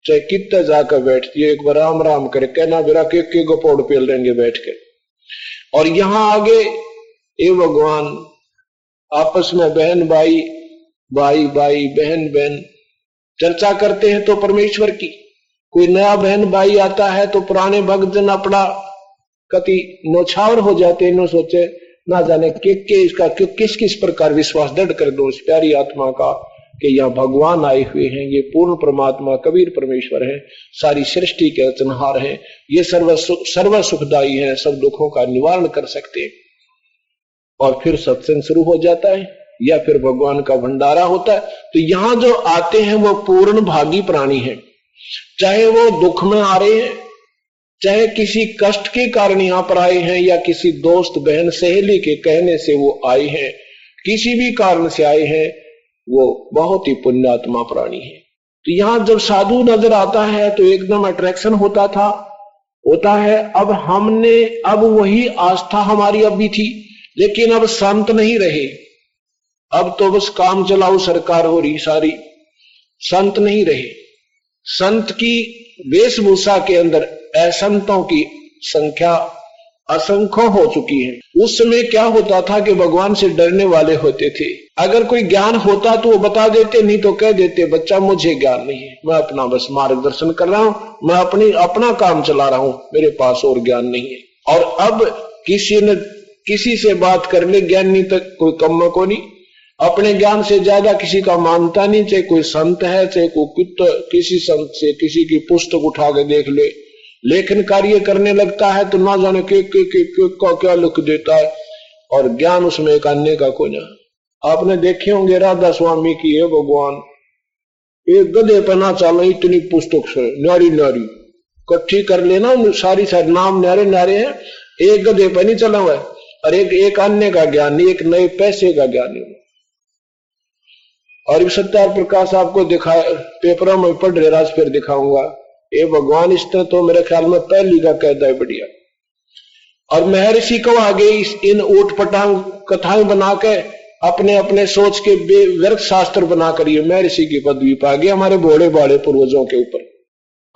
चाहे कितना जाकर बैठती है, एक बार राम राम करे कहना बिरा के गोपोड़ पेल लेंगे बैठ के। और यहां आगे ए भगवान आपस में बहन भाई, भाई भाई, बहन बहन चर्चा करते हैं तो परमेश्वर की। कोई नया बहन भाई आता है तो पुराने भक्तजन अपना कति नौछावर हो जाते हैं, सोचे ना जाने के इसका किस किस प्रकार विश्वास दृढ़ कर दो इस प्यारी आत्मा का कि यहाँ भगवान आए हुए हैं, ये पूर्ण परमात्मा कबीर परमेश्वर है, सारी सृष्टि के रचनहार हैं, ये सर्व सुखदायी है, सब दुखों का निवारण कर सकते हैं। और फिर सत्संग शुरू हो जाता है या फिर भगवान का भंडारा होता है। तो यहाँ जो आते हैं वो पूर्ण भागी प्राणी हैं, चाहे वो दुख में आ रहे हैं, चाहे किसी कष्ट के कारण यहाँ पर आए हैं या किसी दोस्त बहन सहेली के कहने से वो आए हैं, किसी भी कारण से आए हैं, वो बहुत ही पुण्यात्मा प्राणी है। तो यहाँ जब साधु नजर आता है तो एकदम अट्रैक्शन होता है। अब वही आस्था हमारी अब भी थी, लेकिन अब संत नहीं रहे। अब तो बस काम चलाओ सरकार हो रही सारी, संत नहीं रहे। संत की वेशभूषा के अंदर असंतों की संख्या असंख्य हो चुकी है। उस समय क्या होता था कि भगवान से डरने वाले होते थे। अगर कोई ज्ञान होता तो वो बता देते, नहीं तो कह देते बच्चा मुझे ज्ञान नहीं है, मैं अपना बस मार्गदर्शन कर रहा हूं, मैं अपना काम चला रहा हूं, मेरे पास और ज्ञान नहीं है। और अब किसी से बात कर ले ज्ञानी तक कोई कम को नहीं, अपने ज्ञान से ज्यादा किसी का मानता नहीं, चाहे कोई संत है चाहे कोई किसी संत से किसी की पुस्तक उठा के देख ले, लेखन कार्य करने लगता है तो ना जाने क्या लिख देता है और ज्ञान उसमें एक अन्य का कोई ना। आपने देखे होंगे राधा स्वामी की है भगवान एक गधे पर ना चलो, इतनी पुस्तक से नारी नारी इकट्ठी कर लेना, सारी नाम न्यारे न्यारे हैं, एक गधे पर नहीं चला हुआ है और एक अन्य का ज्ञान नहीं, एक नए पैसे का ज्ञान नहीं। और सत्यार प्रकाश आपको दिखाया पेपरों में पढ़ रहे, राज फिर दिखाऊंगा। ये भगवान इस तरह तो मेरे ख्याल में पहली का कहता है बढ़िया। और महर्षि को आगे इन ऊट पटांग कथाएं बना के अपने अपने सोच के व्यर्थ शास्त्र बनाकर ये महर्षि की पदवी पा गए हमारे भोले भाले पूर्वजों के ऊपर।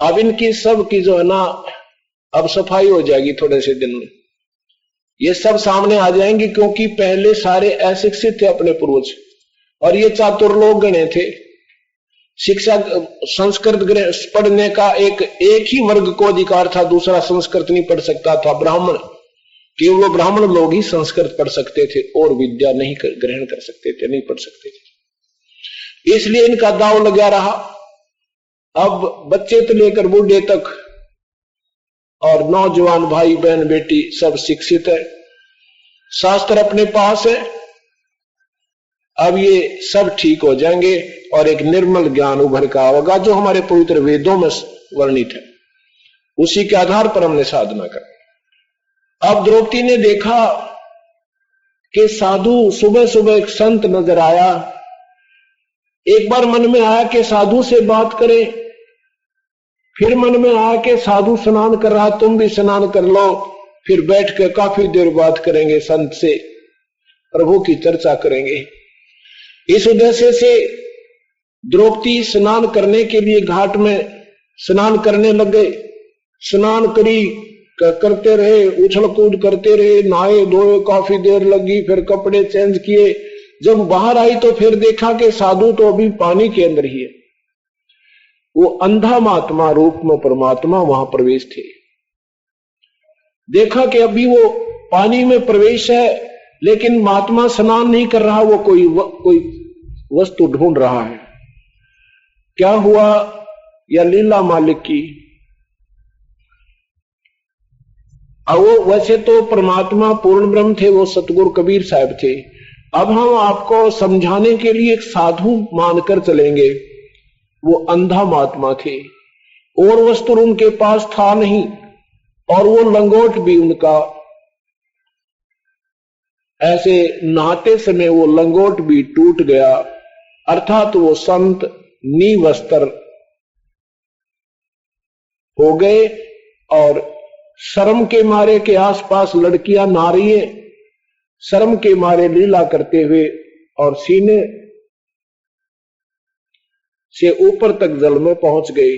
अब इनकी सब की जो है ना अब सफाई हो जाएगी थोड़े से दिन में, ये सब सामने आ जाएंगे, क्योंकि पहले सारे अशिक्षित थे अपने पूर्वज और ये चातुर लोग गणे थे। शिक्षा संस्कृत पढ़ने का एक ही वर्ग को अधिकार था, दूसरा संस्कृत नहीं पढ़ सकता था। ब्राह्मण, केवल ब्राह्मण लोग ही संस्कृत पढ़ सकते थे और विद्या नहीं ग्रहण कर सकते थे, नहीं पढ़ सकते थे, इसलिए इनका दाव लगा रहा। अब बच्चे तो लेकर बूढ़े तक और नौजवान भाई बहन बेटी सब शिक्षित है, शास्त्र अपने पास है। अब ये सब ठीक हो जाएंगे और एक निर्मल ज्ञान उभर का होगा जो हमारे पवित्र वेदों में वर्णित है, उसी के आधार पर हमने साधना कर। अब द्रौपदी ने देखा कि साधु सुबह सुबह एक संत नजर आया, एक बार मन में आया कि साधु से बात करें, फिर मन में आया कि साधु स्नान कर रहा तुम भी स्नान कर लो, फिर बैठ कर काफी देर बात करेंगे संत से, प्रभु की चर्चा करेंगे। इस उद्देश्य से द्रौपदी स्नान करने के लिए घाट में स्नान करने लग गए। स्नान करते रहे, उछल कूद करते रहे, नहाए धोए, काफी देर लगी, फिर कपड़े चेंज किए। जब बाहर आई तो फिर देखा कि साधु तो अभी पानी के अंदर ही है। वो अंधा महात्मा रूप में परमात्मा वहां प्रवेश थे। देखा कि अभी वो पानी में प्रवेश है, लेकिन महात्मा स्नान नहीं कर रहा, वो कोई वस्तु ढूंढ रहा है। क्या हुआ? या लीला मालिक की। अब वो वैसे तो परमात्मा पूर्ण ब्रह्म थे, वो सतगुरु कबीर साहब थे। अब हम आपको समझाने के लिए एक साधु मानकर चलेंगे। वो अंधा महात्मा थे और वस्तु उनके पास था नहीं, और वो लंगोट भी उनका, ऐसे नहाते समय वो लंगोट भी टूट गया। अर्थात वो संत निवस्त्र हो गए और शर्म के मारे के आसपास लड़कियां नहा रही हैं, शर्म के मारे लीला करते हुए और सीने से ऊपर तक जल में पहुंच गए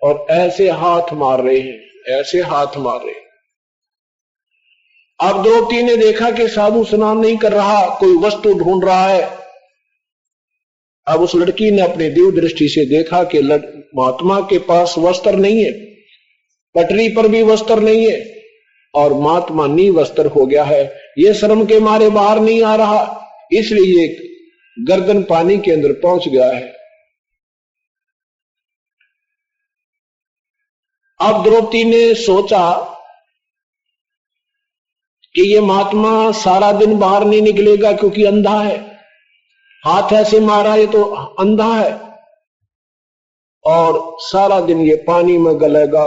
और ऐसे हाथ मार रहे हैं, ऐसे हाथ मार रहे हैं। अब द्रौपदी ने देखा कि साधु स्नान नहीं कर रहा, कोई वस्तु ढूंढ रहा है। अब उस लड़की ने अपनी दिव्य दृष्टि से देखा कि महात्मा के पास वस्त्र नहीं है, पटरी पर भी वस्त्र नहीं है, और महात्मा निवस्त्र हो गया है। ये शर्म के मारे बाहर नहीं आ रहा, इसलिए गर्दन पानी के अंदर पहुंच गया है। अब द्रौपदी ने सोचा कि ये महात्मा सारा दिन बाहर नहीं निकलेगा क्योंकि अंधा है, हाथ ऐसे मारा, ये तो अंधा है, और सारा दिन ये पानी में गलेगा,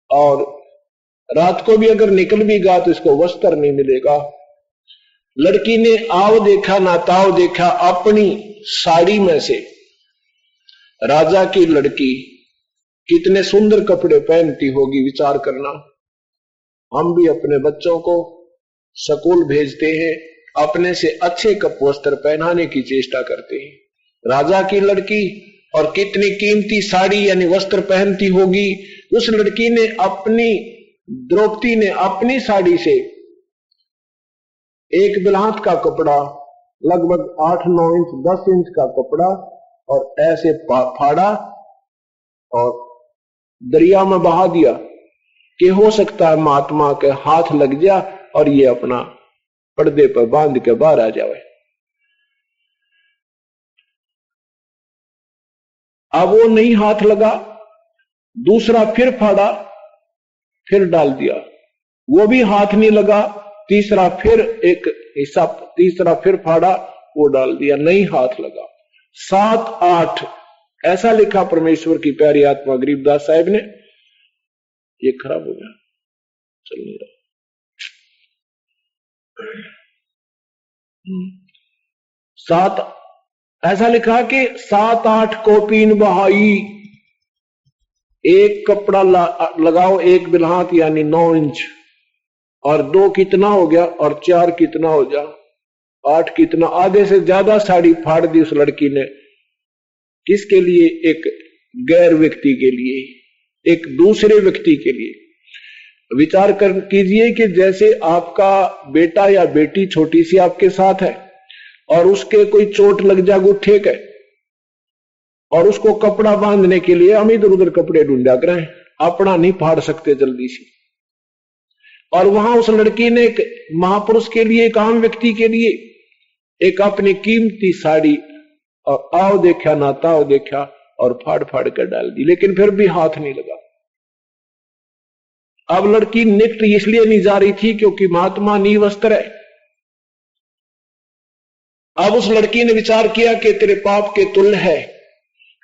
और रात को भी अगर निकल भी गया तो इसको वस्त्र नहीं मिलेगा। लड़की ने आव देखा ना ताव देखा, अपनी साड़ी में से राजा की लड़की कितने सुंदर कपड़े पहनती होगी, विचार करना। हम भी अपने बच्चों को स्कूल भेजते हैं, अपने से अच्छे कप वस्त्र पहनाने की चेष्टा करते हैं। राजा की लड़की और कितनी कीमती साड़ी यानी वस्त्र पहनती होगी। उस लड़की ने द्रौपदी ने अपनी साड़ी से एक बिलात का कपड़ा, लगभग 8-9 इंच 10 इंच का कपड़ा, और ऐसे फाड़ा और दरिया में बहा दिया कि हो सकता है महात्मा के हाथ लग जा और ये अपना पर्दे पर बांध के बाहर आ जाए। अब वो नहीं हाथ लगा, दूसरा फिर फाड़ा, फिर डाल दिया, वो भी हाथ नहीं लगा, तीसरा फिर एक हिस्सा, तीसरा फिर फाड़ा, वो डाल दिया, नहीं हाथ लगा। 7-8 ऐसा लिखा परमेश्वर की प्यारी आत्मा गरीबदास साहब ने। ये खराब हो गया, चल नहीं रहा। 7 ऐसा लिखा कि 7-8 कोपीन बहाई, एक कपड़ा लगाओ, एक बिल्हात यानी 9 इंच, और 2 कितना हो गया, और 4 कितना हो गया, 8 कितना, आधे से ज्यादा साड़ी फाड़ दी उस लड़की ने। किसके लिए? एक गैर व्यक्ति के लिए, एक दूसरे व्यक्ति के लिए। विचार कीजिए कि जैसे आपका बेटा या बेटी छोटी सी आपके साथ है और उसके कोई चोट लग जा गुट्ठे के, और उसको कपड़ा बांधने के लिए हम इधर उधर कपड़े ढूंढा करें, अपना नहीं फाड़ सकते जल्दी से। और वहां उस लड़की ने एक महापुरुष के लिए, एक आम व्यक्ति के लिए, एक अपनी कीमती साड़ी, और आओ देखा ना ताओ देखा, और फाड़ फाड़ कर डाल दी, लेकिन फिर भी हाथ नहीं लगा। अब लड़की निकट इसलिए नहीं जा रही थी क्योंकि महात्मा निवस्त्र है। अब उस लड़की ने विचार किया कि तेरे पाप के तुल्य है,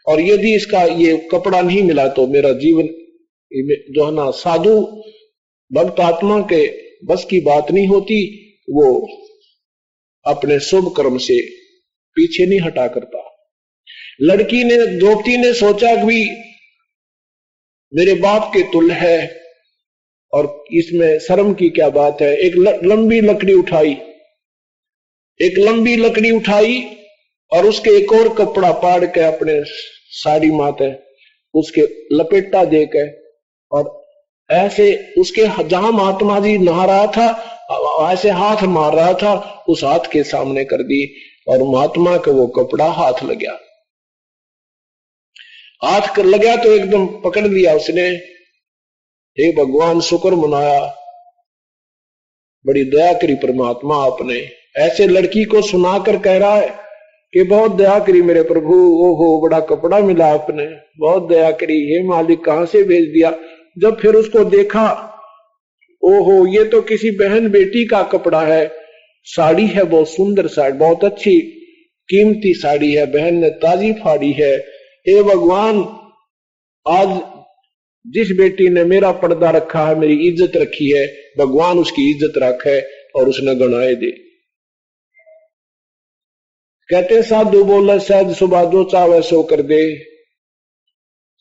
और यदि इसका ये कपड़ा नहीं मिला तो मेरा जीवन जो है ना, साधु भक्त आत्मा के बस की बात नहीं होती, वो अपने शुभ कर्म से पीछे नहीं हटा करता। लड़की ने, द्रौपदी ने सोचा कि मेरे बाप के तुल्य है और इसमें शर्म की क्या बात है। एक लंबी लकड़ी उठाई, एक लंबी लकड़ी उठाई और उसके एक और कपड़ा पाड़ के अपने साड़ी माथे उसके लपेटा दे के, और ऐसे उसके जहां महात्मा जी नहा रहा था ऐसे हाथ मार रहा था, उस हाथ के सामने कर दी और महात्मा का वो कपड़ा हाथ लग गया। हाथ कर लगा तो एकदम पकड़ लिया उसने। हे भगवान, शुक्र मनाया, बड़ी दया करी परमात्मा आपने। ऐसे लड़की को सुनाकर कह रहा है कि बहुत दया करी मेरे प्रभु, ओहो बड़ा कपड़ा मिला आपने, बहुत दया करी, हे मालिक कहां से भेज दिया। जब फिर उसको देखा, ओहो ये तो किसी बहन बेटी का कपड़ा है, साड़ी है बहुत सुंदर साड़ी, बहुत अच्छी कीमती साड़ी है, बहन ने ताजी फाड़ी है। हे भगवान, आज जिस बेटी ने मेरा पर्दा रखा है, मेरी इज्जत रखी है, भगवान उसकी इज्जत रखे और उसने गणाए दे। कहते साधु बोले सहज सुबह जो चावे सो कर दे।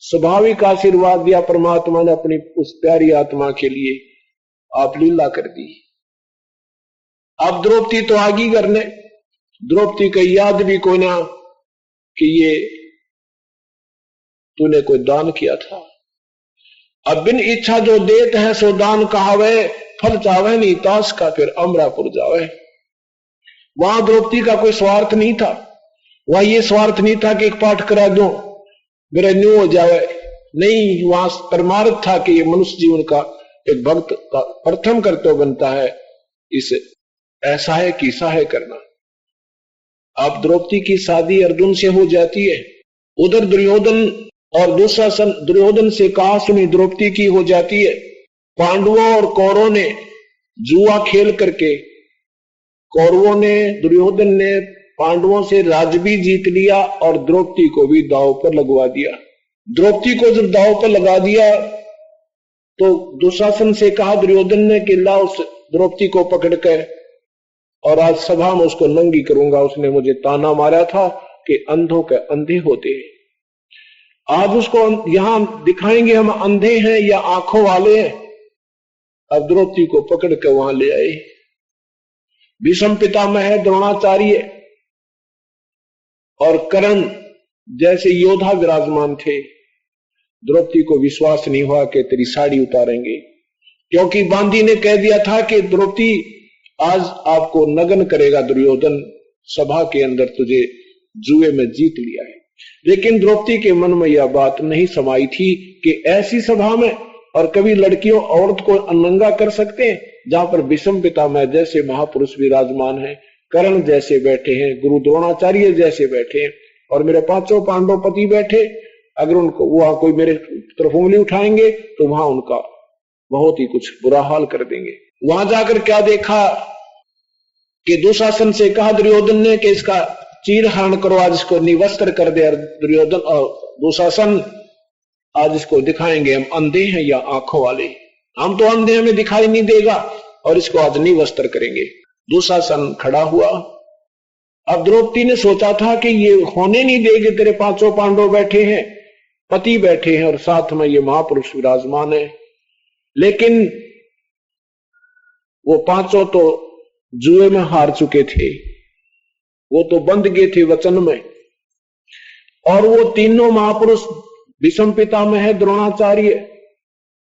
स्वाभाविक आशीर्वाद दिया परमात्मा ने अपनी उस प्यारी आत्मा के लिए, आप लीला कर दी। अब द्रौपदी तो आगी करने, द्रौपदी का याद भी कोई ना कि ये तूने कोई दान किया था। अब बिन इच्छा जो देत है सो दान कहावे, फल चावे नहीं ताश का फिर अमरापुर जावे। वहां द्रौपदी का कोई स्वार्थ नहीं था, वहां ये स्वार्थ नहीं था कि एक पाठ करा दो मेरा न्यू हो जावे, नहीं, वहां परमार्थ था कि ये मनुष्य जीवन का एक भक्त का प्रथम कर्तव्य बनता है, इसे ऐसा है कि सहाय करना। अब द्रौपदी की शादी अर्जुन से हो जाती है, उधर दुर्योधन और दुशासन, दुर्योधन से कहा सुनी द्रौपदी की हो जाती है। पांडवों और कौरवों ने जुआ खेल करके, कौरवों ने, दुर्योधन ने पांडवों से राज भी जीत लिया और द्रौपदी को भी दांव पर लगवा दिया। द्रौपदी को जब दांव पर लगा दिया तो दुशासन से कहा दुर्योधन ने कि ला उस द्रौपदी को पकड़कर और आज सभा में उसको नंगी करूंगा, उसने मुझे ताना मारा था कि अंधों के अंधे होते हैं, आज उसको यहां दिखाएंगे हम अंधे हैं या आंखों वाले हैं। अब द्रौपदी को पकड़ के वहां ले आए। भीष्म पितामह द्रोणाचार्य और कर्ण जैसे योद्धा विराजमान थे। द्रौपदी को विश्वास नहीं हुआ कि तेरी साड़ी उतारेंगे, क्योंकि बांदी ने कह दिया था कि द्रौपदी आज आपको नग्न करेगा दुर्योधन, सभा के अंदर तुझे जुए में जीत लिया है। लेकिन द्रौपदी के मन में यह बात नहीं समाई थी कि ऐसी सभा में और कभी लड़कियों औरत को नंगा कर सकते हैं, जहां पर भीष्म पितामह जैसे महापुरुष विराजमान हैं, कर्ण जैसे बैठे हैं, गुरु द्रोणाचार्य जैसे बैठे हैं और मेरे पांचों पांडव पति बैठे। अगर उनको वहां कोई मेरे तरफ उंगली उठाएंगे तो वहां उनका बहुत ही कुछ बुरा हाल कर देंगे। वहां जाकर क्या देखा कि दुशासन से कहा दुर्योधन ने कि इसका चीर हरण करो, आज इसको निवस्त्र कर दे। दुर्योधन और दुशासन, आज इसको दिखाएंगे हम अंधे हैं या आंखों वाले, हम तो अंधे, हमें दिखाई नहीं देगा और इसको आज निवस्त्र करेंगे। दुशासन खड़ा हुआ। अब द्रौपदी ने सोचा था कि ये होने नहीं देंगे, तेरे पांचों पांडव बैठे हैं, पति बैठे हैं और साथ में ये महापुरुष विराजमान है। लेकिन वो पांचों तो जुए में हार चुके थे, वो तो बंध गए थे वचन में, और वो तीनों महापुरुष भीष्म पितामह, द्रोणाचार्य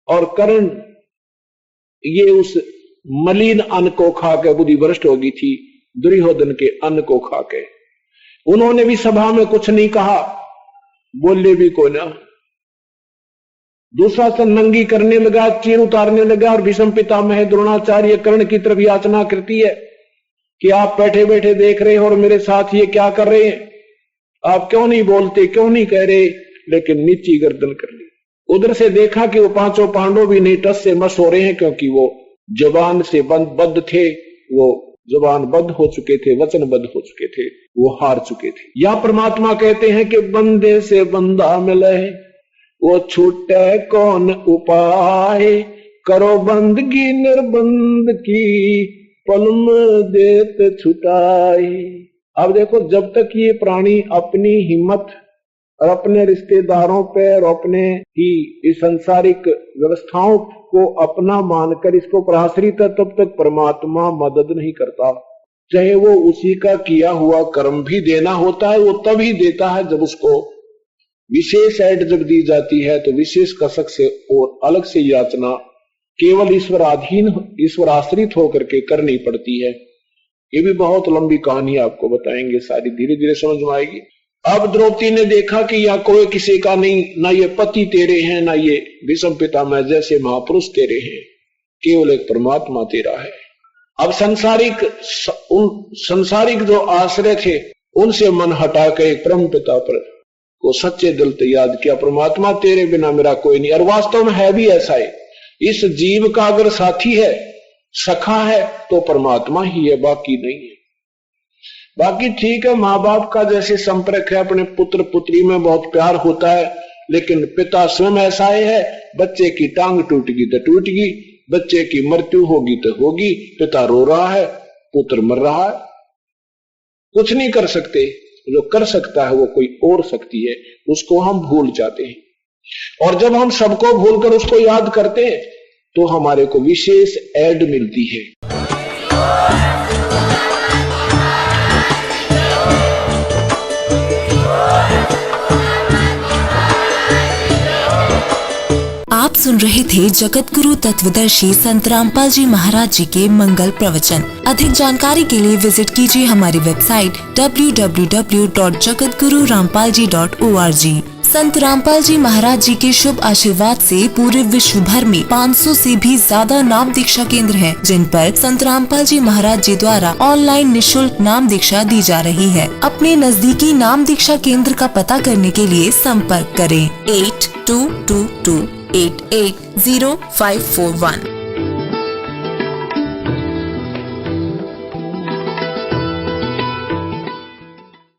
और कर्ण, ये उस मलिन अन्न को खाकर बुद्धि भ्रष्ट हो गई थी, दुर्योधन के अन्न को खाकर। उन्होंने भी सभा में कुछ नहीं कहा, बोले भी को ना। दुशासन नंगी करने लगा, चीर उतारने लगा और भीष्म पितामह द्रोणाचार्य कर्ण की तरफ याचना करती है कि आप बैठे बैठे देख रहे हो और मेरे साथ ये क्या कर रहे हैं, आप क्यों नहीं बोलते, क्यों नहीं कह रहे। लेकिन नीची गर्दन कर ली। उधर से देखा कि वो पांचों पांडव भी नहीं टस से मस हो रहे हैं, क्योंकि वो जबान से बद्ध थे, वो जबान बद्ध हो चुके थे, वचन बद्ध हो चुके थे, वो हार चुके थे। या परमात्मा कहते हैं कि बंदे से बंदा मिले वो छूटे कौन उपाय, करो बंदगी निर्बंध की पलम देत छुटाई। अब देखो, जब तक ये प्राणी अपनी हिम्मत और अपने रिश्तेदारों पे और अपने ही संसारिक व्यवस्थाओं को अपना मानकर इसको प्रआश्रित है, तब तक परमात्मा मदद नहीं करता। चाहे वो उसी का किया हुआ कर्म भी देना होता है, वो तभी देता है जब उसको विशेष ऐड जब दी जाती है, तो विशेष कसक से और अलग से याचना केवल ईश्वराधीन, ईश्वर आश्रित होकर के करनी पड़ती है। ये भी बहुत लंबी कहानी आपको बताएंगे, सारी धीरे धीरे समझ में आएगी। अब द्रौपदी ने देखा कि यहाँ कोई किसी का नहीं, ना ये पति तेरे हैं, ना ये विषम पितामह जैसे महापुरुष तेरे हैं, केवल एक परमात्मा तेरा है। अब संसारिक जो आश्रय थे उनसे मन हटा के एक परम पिता पर को सच्चे दिल से याद किया, परमात्मा तेरे बिना मेरा कोई नहीं। और वास्तव में है भी ऐसा है, इस जीव का अगर साथी है, सखा है, तो परमात्मा ही है, बाकी नहीं है। बाकी ठीक है, माँ बाप का जैसे संपर्क है, अपने पुत्र पुत्री में बहुत प्यार होता है, लेकिन पिता स्वयं ऐसा है, बच्चे की टांग टूट गई तो टूट गई, बच्चे की मृत्यु होगी तो होगी, पिता रो रहा है, पुत्र मर रहा है, कुछ नहीं कर सकते। जो कर सकता है वो कोई और शक्ति है, उसको हम भूल जाते हैं। और जब हम सबको भूलकर उसको याद करते हैं तो हमारे को विशेष ऐड मिलती है। आप सुन रहे थे जगत गुरु तत्वदर्शी संत रामपाल जी महाराज जी के मंगल प्रवचन। अधिक जानकारी के लिए विजिट कीजिए हमारी वेबसाइट www.jagatgururampalji.org। संत रामपाल जी महाराज जी के शुभ आशीर्वाद से पूरे विश्व भर में 500 से भी ज्यादा नाम दीक्षा केंद्र हैं, जिन पर संत रामपाल जी महाराज जी द्वारा ऑनलाइन निशुल्क नाम दीक्षा दी जा रही है। अपने नजदीकी नाम दीक्षा केंद्र का पता करने के लिए संपर्क करें 8222880541।